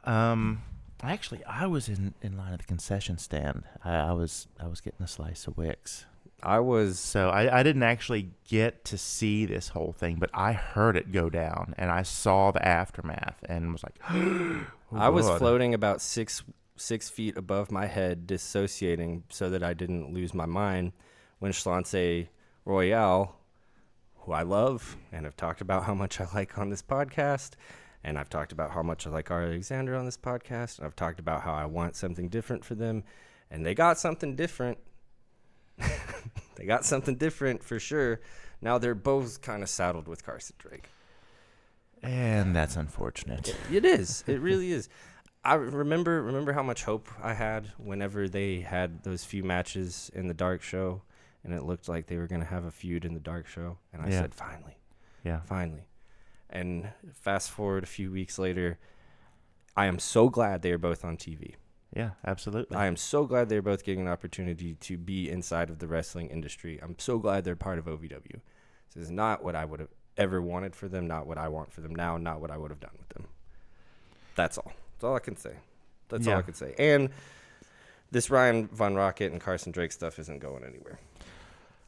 I was in line at the concession stand. I was getting a slice of Wix. So I didn't actually get to see this whole thing, but I heard it go down, and I saw the aftermath, and was like, oh, I was God. floating about 6 feet above my head, dissociating so that I didn't lose my mind when Schlance Royale, who I love and have talked about how much I like on this podcast, and I've talked about how much I like Ari Alexander on this podcast, and I've talked about how I want something different for them, and they got something different. They got something different for sure. Now they're both kind of saddled with Carson Drake. And that's unfortunate. It is. It really is. I remember how much hope I had whenever they had those few matches in the Dark Show, and it looked like they were going to have a feud in the Dark Show. And I said, finally. Yeah. Finally. And fast forward a few weeks later, I am so glad they are both on TV. Yeah, absolutely. I am so glad they're both getting an opportunity to be inside of the wrestling industry. I'm so glad they're part of OVW. This is not what I would have ever wanted for them, not what I want for them now, not what I would have done with them. That's all. That's all I can say. That's all I can say. And this Ryan Von Rocket and Carson Drake stuff isn't going anywhere.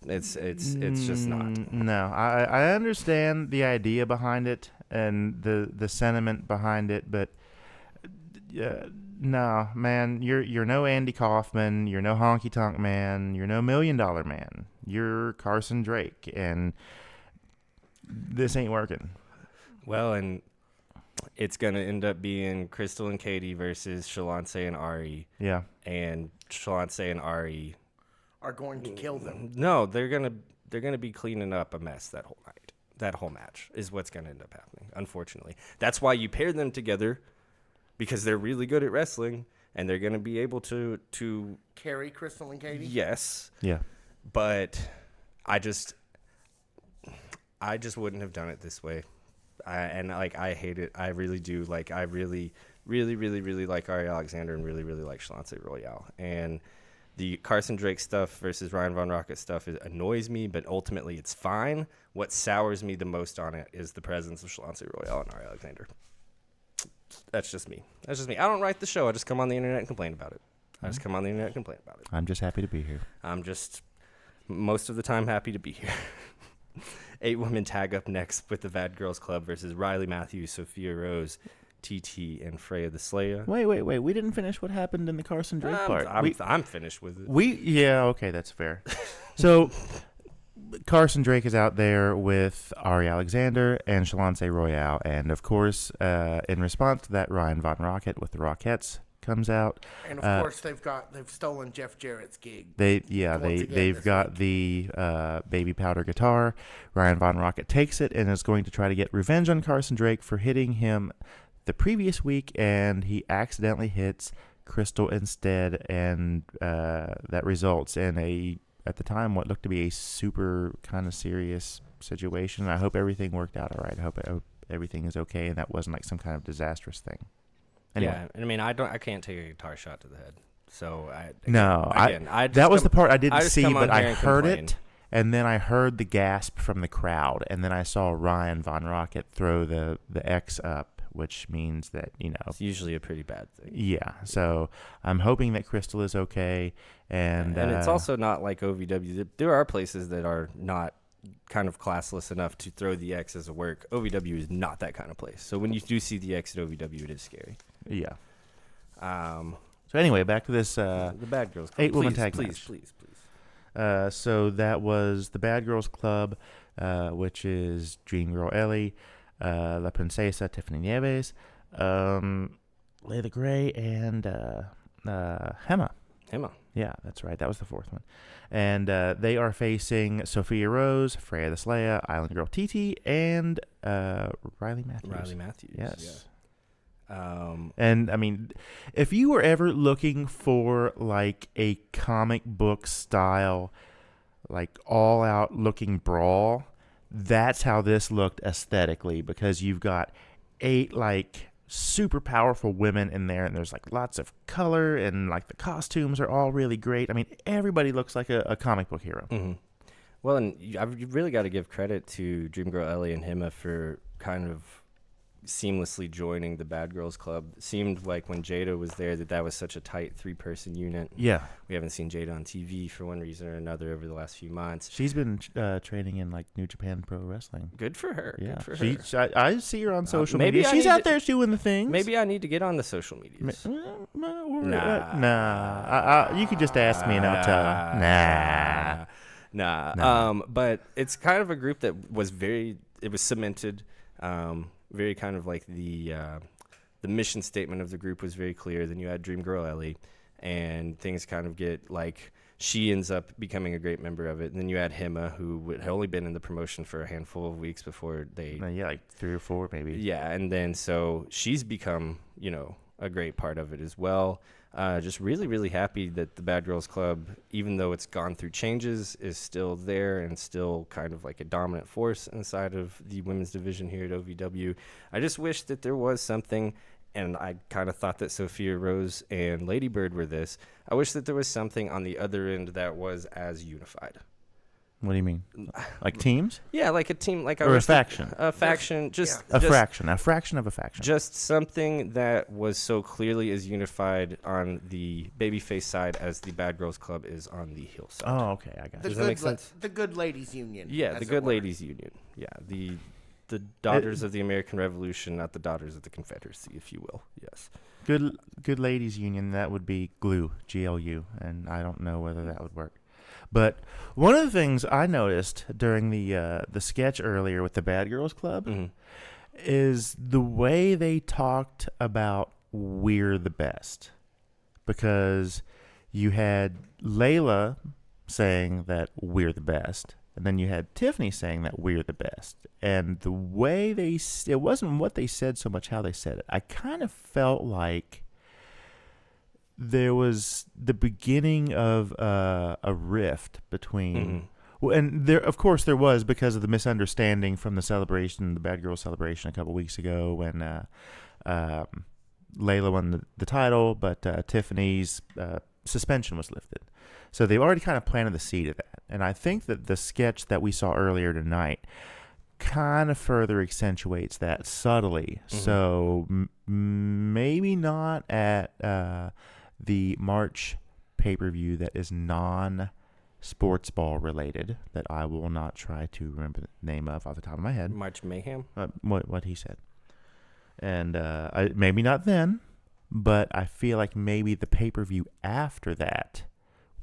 It's just not. No, I understand the idea behind it and the sentiment behind it, but no, man, you're no Andy Kaufman, you're no Honky Tonk Man, you're no $1 Million Man. You're Carson Drake, and this ain't working. Well, and it's going to end up being Crystal and Katie versus Schlance and Ari. Yeah. And Schlance and Ari are going to kill them. No, they're gonna be cleaning up a mess that whole night. That whole match is what's gonna end up happening. Unfortunately, that's why you pair them together, because they're really good at wrestling and they're gonna be able to carry Crystal and Katie. Yes. Yeah. But I just wouldn't have done it this way. I hate it. I really do. Like, I really, really, really, really like Ari Alexander and really, really like Schlance Royale. And the Carson Drake stuff versus Ryan Von Rocket stuff annoys me, but ultimately it's fine. What sours me the most on it is the presence of Schlance Royale and Ari Alexander. That's just me. I don't write the show. I just come on the internet and complain about it. I'm just happy to be here. I'm just most of the time happy to be here. 8-woman tag up next with the Bad Girls Club versus Riley Matthews, Sophia Rose, TT, and Freya the Slayer. Wait. We didn't finish what happened in the Carson Drake part. I'm finished with it. Okay, that's fair. So Carson Drake is out there with Ari Alexander and Schlance Royale, and of course, in response to that, Ryan Von Rocket with the Rockettes comes out, and of course they've stolen Jeff Jarrett's gig. They've got the baby powder guitar. Ryan Von Rocket takes it and is going to try to get revenge on Carson Drake for hitting him the previous week, and he accidentally hits Crystal instead, and that results in at the time, what looked to be a super kind of serious situation. I hope everything worked out all right. I hope everything is okay, and that wasn't like some kind of disastrous thing. Anyway. Yeah, I mean, I can't take a guitar shot to the head. So that was the part I didn't see, but I heard complain. it, and then I heard the gasp from the crowd, and then I saw Ryan Von Rocket throw the X up which means that, It's usually a pretty bad thing. Yeah. So I'm hoping that Crystal is okay. And it's also not like OVW. There are places that are not kind of classless enough to throw the X as a work. OVW is not that kind of place. So when you do see the X at OVW, it is scary. Yeah. So anyway, back to this the Bad Girls Club. 8-woman tag match. Please. So that was the Bad Girls Club, which is Dream Girl Ellie, La Princesa Tiffany Nieves, Layla Gray, and Hema. Yeah, that's right. That was the fourth one. And they are facing Sophia Rose, Freya the Slaya, Island Girl TT, and Riley Matthews. Yes. And I mean, if you were ever looking for like a comic book style, like all out looking brawl, that's how this looked aesthetically, because you've got 8 like super powerful women in there, and there's like lots of color, and like the costumes are all really great. I mean, everybody looks like a comic book hero. Mm-hmm. Well, and you've really got to give credit to Dream Girl Ellie and Hema for kind of seamlessly joining the Bad Girls Club. It seemed like when Jada was there that was such a tight 3-person unit. Yeah. We haven't seen Jada on TV for one reason or another over the last few months. She's been training in like New Japan Pro Wrestling. Good for her. Yeah. Good for her. I see her on social maybe media. She's out there doing the things. Maybe I need to get on the social medias. Nah. You could just ask me and I'll tell. Nah. But it's kind of a group that was it was cemented. Very kind of like the mission statement of the group was very clear. Then you had Dream Girl Ellie, and things kind of get like she ends up becoming a great member of it. And then you had Hema, who had only been in the promotion for a handful of weeks before they... Yeah, like 3 or 4 maybe. Yeah, and then so she's become, a great part of it as well. Just really, really happy that the Bad Girls Club, even though it's gone through changes, is still there and still kind of like a dominant force inside of the women's division here at OVW. I just wish that there was something, and I kind of thought that Sophia Rose and Lady Bird were this. I wish that there was something on the other end that was as unified. What do you mean? Like teams? Yeah, like a team, like or a faction. A faction, a fraction of a faction. Just something that was so clearly as unified on the babyface side as the Bad Girls Club is on the heel side. Oh, okay, I got it. Does that make sense? The Good Ladies Union. Yeah, the Good Ladies Union. Yeah, the daughters of the American Revolution, not the daughters of the Confederacy, if you will. Yes. Good Ladies Union. That would be GLU, GLU, and I don't know whether that would work. But one of the things I noticed during the sketch earlier with the Bad Girls Club is the way they talked about we're the best. Because you had Layla saying that we're the best, and then you had Tiffany saying that we're the best. And the way it wasn't what they said so much how they said it. I kind of felt like there was the beginning of a rift between, well, and there, of course, there was because of the misunderstanding from the celebration, the Bad Girl celebration a couple weeks ago when Layla won the title, but Tiffany's suspension was lifted. So they've already kind of planted the seed of that, and I think that the sketch that we saw earlier tonight kind of further accentuates that subtly. So maybe not at the March pay-per-view that is non-sports ball related, that I will not try to remember the name of off the top of my head. March Mayhem? What he said. And maybe not then, but I feel like maybe the pay-per-view after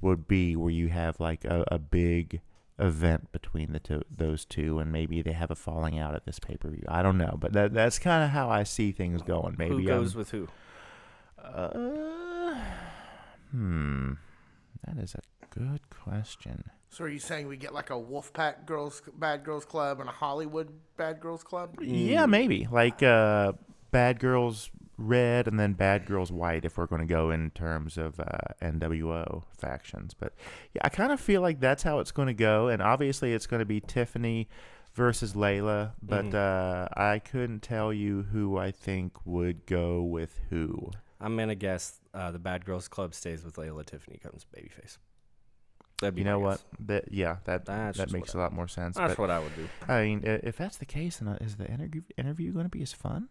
would be where you have like a big event between those two, and maybe they have a falling out at this pay-per-view. I don't know, but that's kind of how I see things going. Maybe who goes with who? That is a good question. So are you saying we get like a Wolfpack Bad Girls Club and a Hollywood Bad Girls Club? Yeah, maybe. Like Bad Girls Red and then Bad Girls White, if we're going to go in terms of NWO factions. But yeah, I kind of feel like that's how it's going to go. And obviously it's going to be Tiffany versus Layla. But I couldn't tell you who I think would go with who. I'm going to guess the Bad Girls Club stays with Layla. Tiffany comes babyface. That'd be you know what? That makes a lot more sense. That's what I would do. I mean, if that's the case, then is the interview going to be as fun?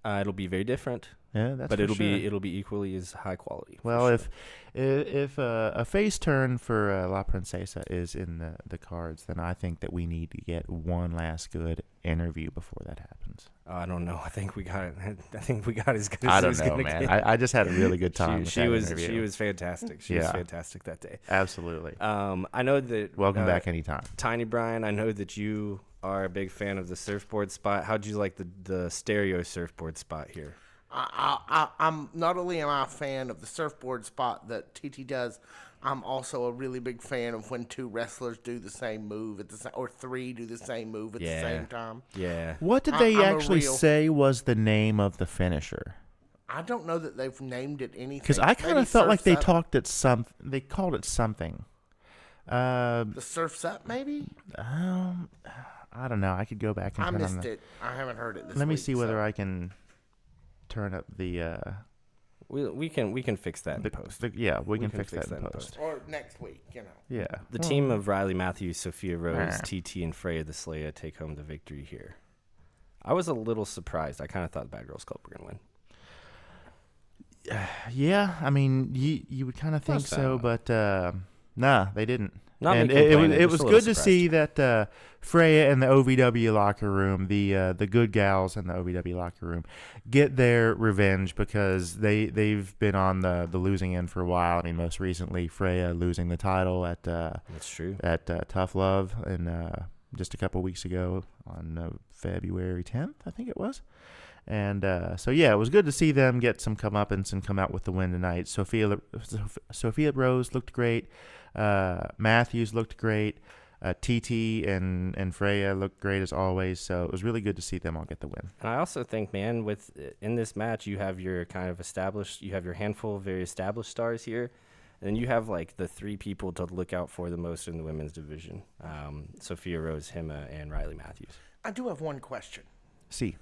It'll be very different. Yeah, that's but for it'll sure. be equally as high quality. Well, for if a face turn for La Princesa is in the cards, then I think that we need to get one last good interview before that happens. I don't know. I think we got it. I think we got as good as I it don't was know, gonna man. get. I just had a really good time with she that was interview. she was fantastic. She was Yeah. fantastic that day. Absolutely. I know that. Welcome back anytime. Tyni Brian, I know that you are a big fan of the surfboard spot. How'd you like the stereo surfboard spot here? I'm not only am I a fan of the surfboard spot that TT does, I'm also a really big fan of when two wrestlers do the same move at the same, or three do the same move at the same time. Yeah. What did they actually say was the name of the finisher? I don't know that they've named it anything. Because I kind Maybe of felt like they Surf's Up? talked at they called it something. The Surf's Up, maybe? I don't know. I could go back and I turn on missed the- it. I haven't heard it this Let me week, see whether so. I can turn up the. We can fix that in post. Yeah, we can fix that in post. Or next week, you know. Yeah. The team of Riley Matthews, Sophia Rose, TT, and Freya the Slaya take home the victory here. I was a little surprised. I kind of thought the Bad Girls Club were going to win. Yeah, I mean, you would kind of think Most so, time. but nah, they didn't. Not and me it complaining, was just a good little to see that Freya and the OVW locker room, the good gals in the OVW locker room, get their revenge because they've been on the losing end for a while. I mean, most recently Freya losing the title at That's true. at Tough Love and just a couple weeks ago on February 10th, I think it was. And so, yeah, it was good to see them get some comeuppance and come out with the win tonight. Sophia Rose looked great. Matthews looked great. TT and Freya looked great as always. So it was really good to see them all get the win. And I also think, man, in this match, you have your kind of you have your handful of very established stars here. And then you have, like, the three people to look out for the most in the women's division. Sophia Rose, Hema, and Riley Matthews. I do have one question. See.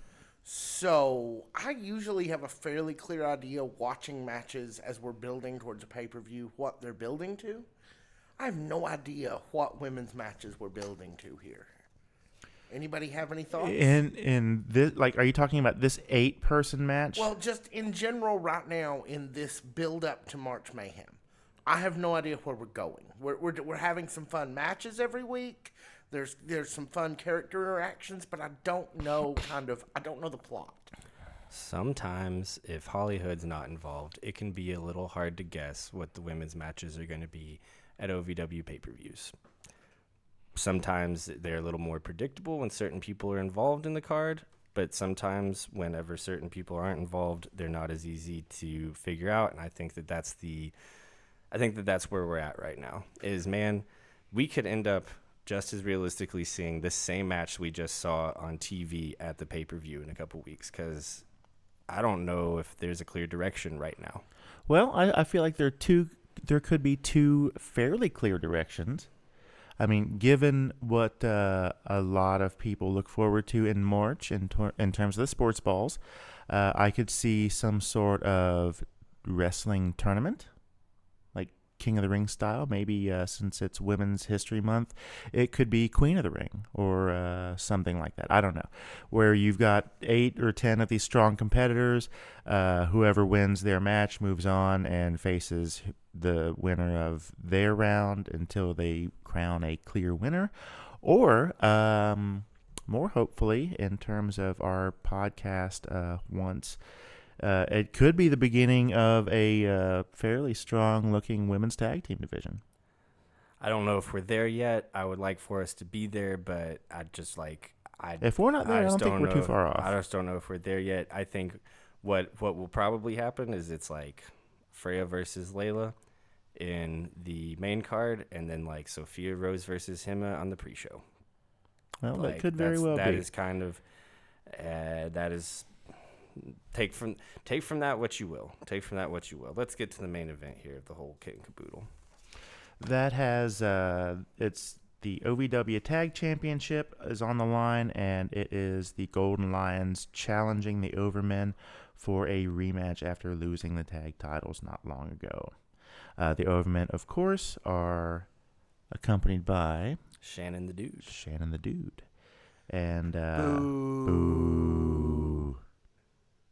So, I usually have a fairly clear idea watching matches as we're building towards a pay-per-view, what they're building to. I have no idea what women's matches we're building to here. Anybody have any thoughts? In this, like, are you talking about this 8-person match? Well, just in general right now in this build-up to March Mayhem. I have no idea where we're going. We're having some fun matches every week. There's some fun character interactions, but I don't know the plot. Sometimes, if Hollywood's not involved, it can be a little hard to guess what the women's matches are going to be at OVW pay-per-views. Sometimes they're a little more predictable when certain people are involved in the card, but sometimes whenever certain people aren't involved, they're not as easy to figure out, and I think that that's where we're at right now. We could end up just as realistically seeing this same match we just saw on TV at the pay-per-view in a couple weeks, because I don't know if there's a clear direction right now. Well, I feel like there could be two fairly clear directions. I mean, given what a lot of people look forward to in March in terms of the sports balls, I could see some sort of wrestling tournament, like King of the Ring style. Maybe since it's Women's History Month, it could be Queen of the Ring or something like that. I don't know. Where you've got 8 or 10 of these strong competitors. Whoever wins their match moves on and faces the winner of their round until they crown a clear winner. Or more hopefully, in terms of our podcast, once it could be the beginning of a fairly strong-looking women's tag team division. I don't know if we're there yet. I would like for us to be there, but If we're not there, I don't think we're too far off. I just don't know if we're there yet. I think what will probably happen is it's like Freya versus Layla in the main card, and then like Sophia Rose versus Hema on the pre-show. Well, that could very well be. That is kind of that is take from that what you will. Take from that what you will. Let's get to the main event here of the whole kit and caboodle. That has it's the OVW Tag Championship is on the line, and it is the Golden Lions challenging the Overmen for a rematch after losing the tag titles not long ago. The Overmen, of course, are accompanied by Shannon the Dude. And boo.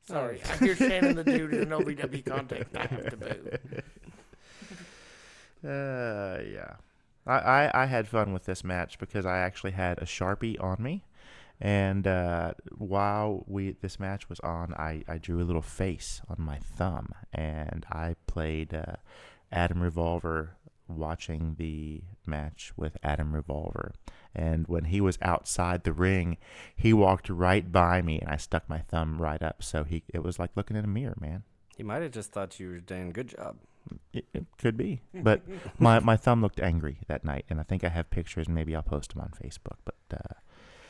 Sorry, I hear Shannon the dude in an OVW context. I have to boo. Yeah. I had fun with this match because I actually had a Sharpie on me. And while this match was on, I drew a little face on my thumb. And I played Adam Revolver watching the match with Adam Revolver. And when he was outside the ring, he walked right by me, and I stuck my thumb right up. So it was like looking in a mirror, man. He might have just thought you were doing a good job. It could be. But my thumb looked angry that night, and I think I have pictures, and maybe I'll post them on Facebook. But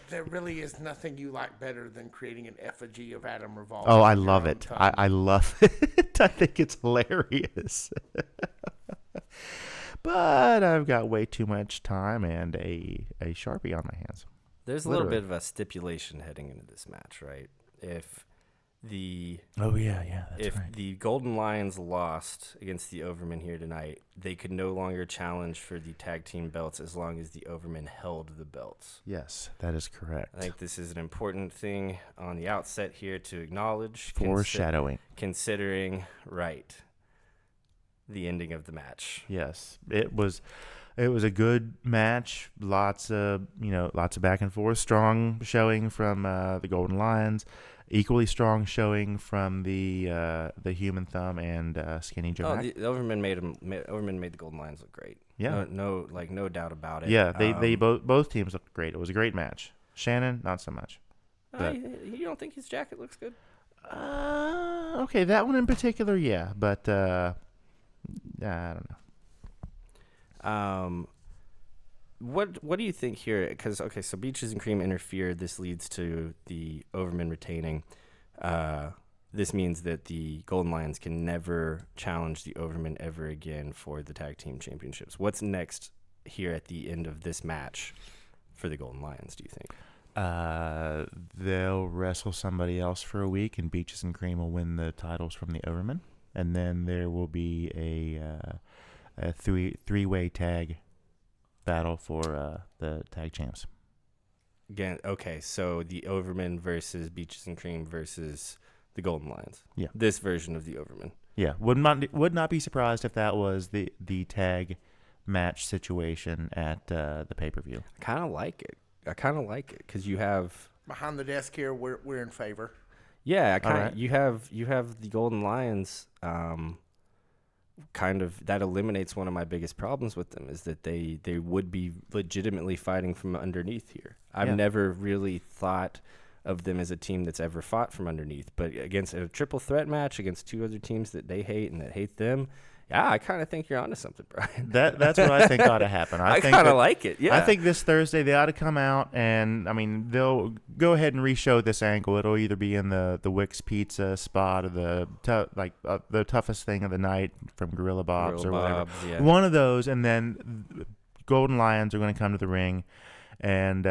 there really is nothing you like better than creating an effigy of Adam Revolver. Oh, I love it. I love it. I think it's hilarious. But I've got way too much time and a Sharpie on my hands. There's a little bit of a stipulation heading into this match, right? If the the Golden Lions lost against the Overmen here tonight, they could no longer challenge for the tag team belts as long as the Overmen held the belts. Yes, that is correct. I think this is an important thing on the outset here to acknowledge. Foreshadowing. Considering, right, the ending of the match. Yes, it was a good match. Lots of back and forth. Strong showing from the Golden Lions. Equally strong showing from the Human Thumb and Skinny Joe. The Overmen made the Golden Lions look great. Yeah, no doubt about it. Yeah, they both teams looked great. It was a great match. Shannon, not so much. You don't think his jacket looks good? Okay, that one in particular, yeah, but I don't know. What do you think here? Because so Beaches and Cream interfered. This leads to the Overmen retaining. This means that the Golden Lions can never challenge the Overmen ever again for the tag team championships. What's next here at the end of this match for the Golden Lions, do you think? They'll wrestle somebody else for a week, and Beaches and Cream will win the titles from the Overmen, and then there will be a three-way tag battle for the tag champs. Again, okay, so the Overmen versus Beaches and Cream versus the Golden Lions. Yeah, this version of the Overmen. Yeah, would not be surprised if that was the tag match situation at the pay-per-view. I kind of like it because you have behind the desk here. We're in favor. Yeah, Right. You have the Golden Lions. Kind of that eliminates one of my biggest problems with them is that they would be legitimately fighting from underneath here. I've never really thought of them as a team that's ever fought from underneath, but against a triple threat match against two other teams that they hate and that hate them, yeah, I kind of think you're onto something, Brian. That's what I think ought to happen. I kind of like it. Yeah, I think this Thursday they ought to come out and they'll go ahead and re-show this angle. It'll either be in the Wix Pizza spot or the toughest thing of the night from Gorilla Bob's or whatever. Yeah. One of those, and then Golden Lions are going to come to the ring and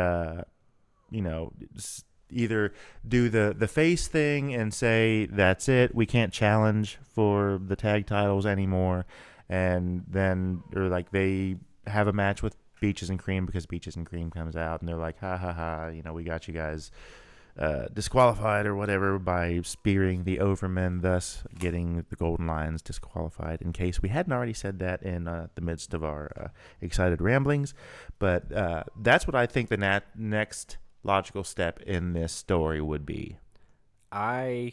either do the face thing and say that's it, we can't challenge for the tag titles anymore, and then they have a match with Beaches and Cream because Beaches and Cream comes out and they're like, ha ha ha, we got you guys disqualified or whatever by spearing the Overmen, thus getting the Golden Lions disqualified, in case we hadn't already said that in the midst of our excited ramblings. But that's what I think the next logical step in this story would be. I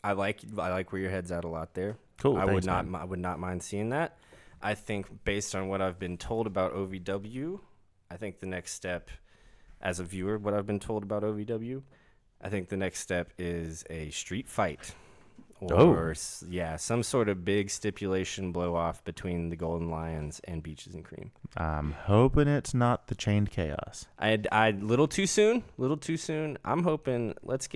like where your head's at a lot there. Cool. I would not mind seeing that. I think based on what I've been told about OVW, I think the next step, as a viewer, what I've been told about OVW, I think the next step is a street fight. Or some sort of big stipulation blow off between the Golden Lions and Beaches and Cream. I'm hoping it's not the Chained Chaos. I little too soon. I'm hoping let's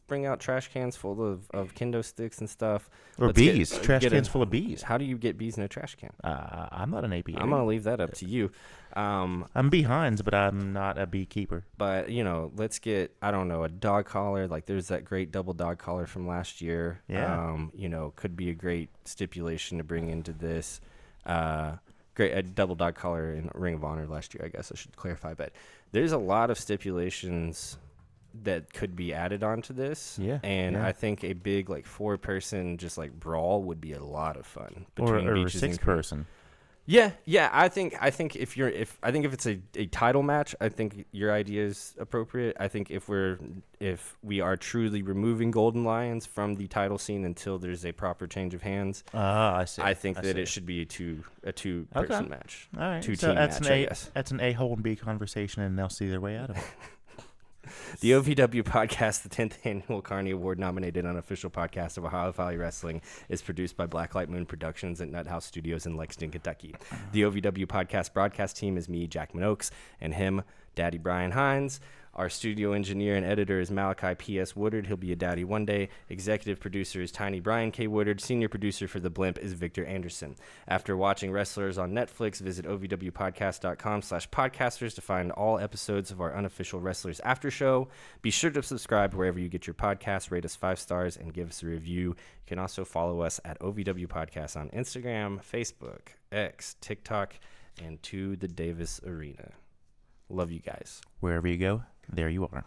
bring out trash cans full of kendo sticks and stuff. Or bees. Trash cans full of bees. How do you get bees in a trash can? I'm not an apiary. I'm gonna leave that up to you. I'm Bee Hines, but I'm not a beekeeper. But let's get a dog collar. Like there's that great double dog collar from last year. Yeah. Could be a great stipulation to bring into this. A double dog collar in Ring of Honor last year, I guess I should clarify. But there's a lot of stipulations that could be added onto this. Yeah, And yeah. I think a big like 4-person just like brawl would be a lot of fun Or a Beaches and 6-person. Yeah. I think if it's a title match, I think your idea is appropriate. I think if we are truly removing Golden Lions from the title scene until there's a proper change of hands, I see. I think that it should be a two-person match. All right. Two-team match, I guess. That's an A-hole and B conversation, and they'll see their way out of it. The OVW Podcast, the 10th Annual Carney Award-nominated unofficial podcast of Ohio Valley Wrestling, is produced by Blacklight Moon Productions at Nuthouse Studios in Lexington, Kentucky. The OVW Podcast broadcast team is me, Jackman Ochs, and him, Daddy Brian Hines. Our studio engineer and editor is Malachi P.S. Woodard. He'll be a daddy one day. Executive producer is Tyni Brian K. Woodard. Senior producer for The Blimp is Victor Anderson. After watching Wrestlers on Netflix, visit ovwpodcast.com/podcasters to find all episodes of our unofficial Wrestlers After Show. Be sure to subscribe wherever you get your podcasts, rate us 5 stars, and give us a review. You can also follow us at OVW Podcast on Instagram, Facebook, X, TikTok, and to the Davis Arena. Love you guys. Wherever you go, there you are.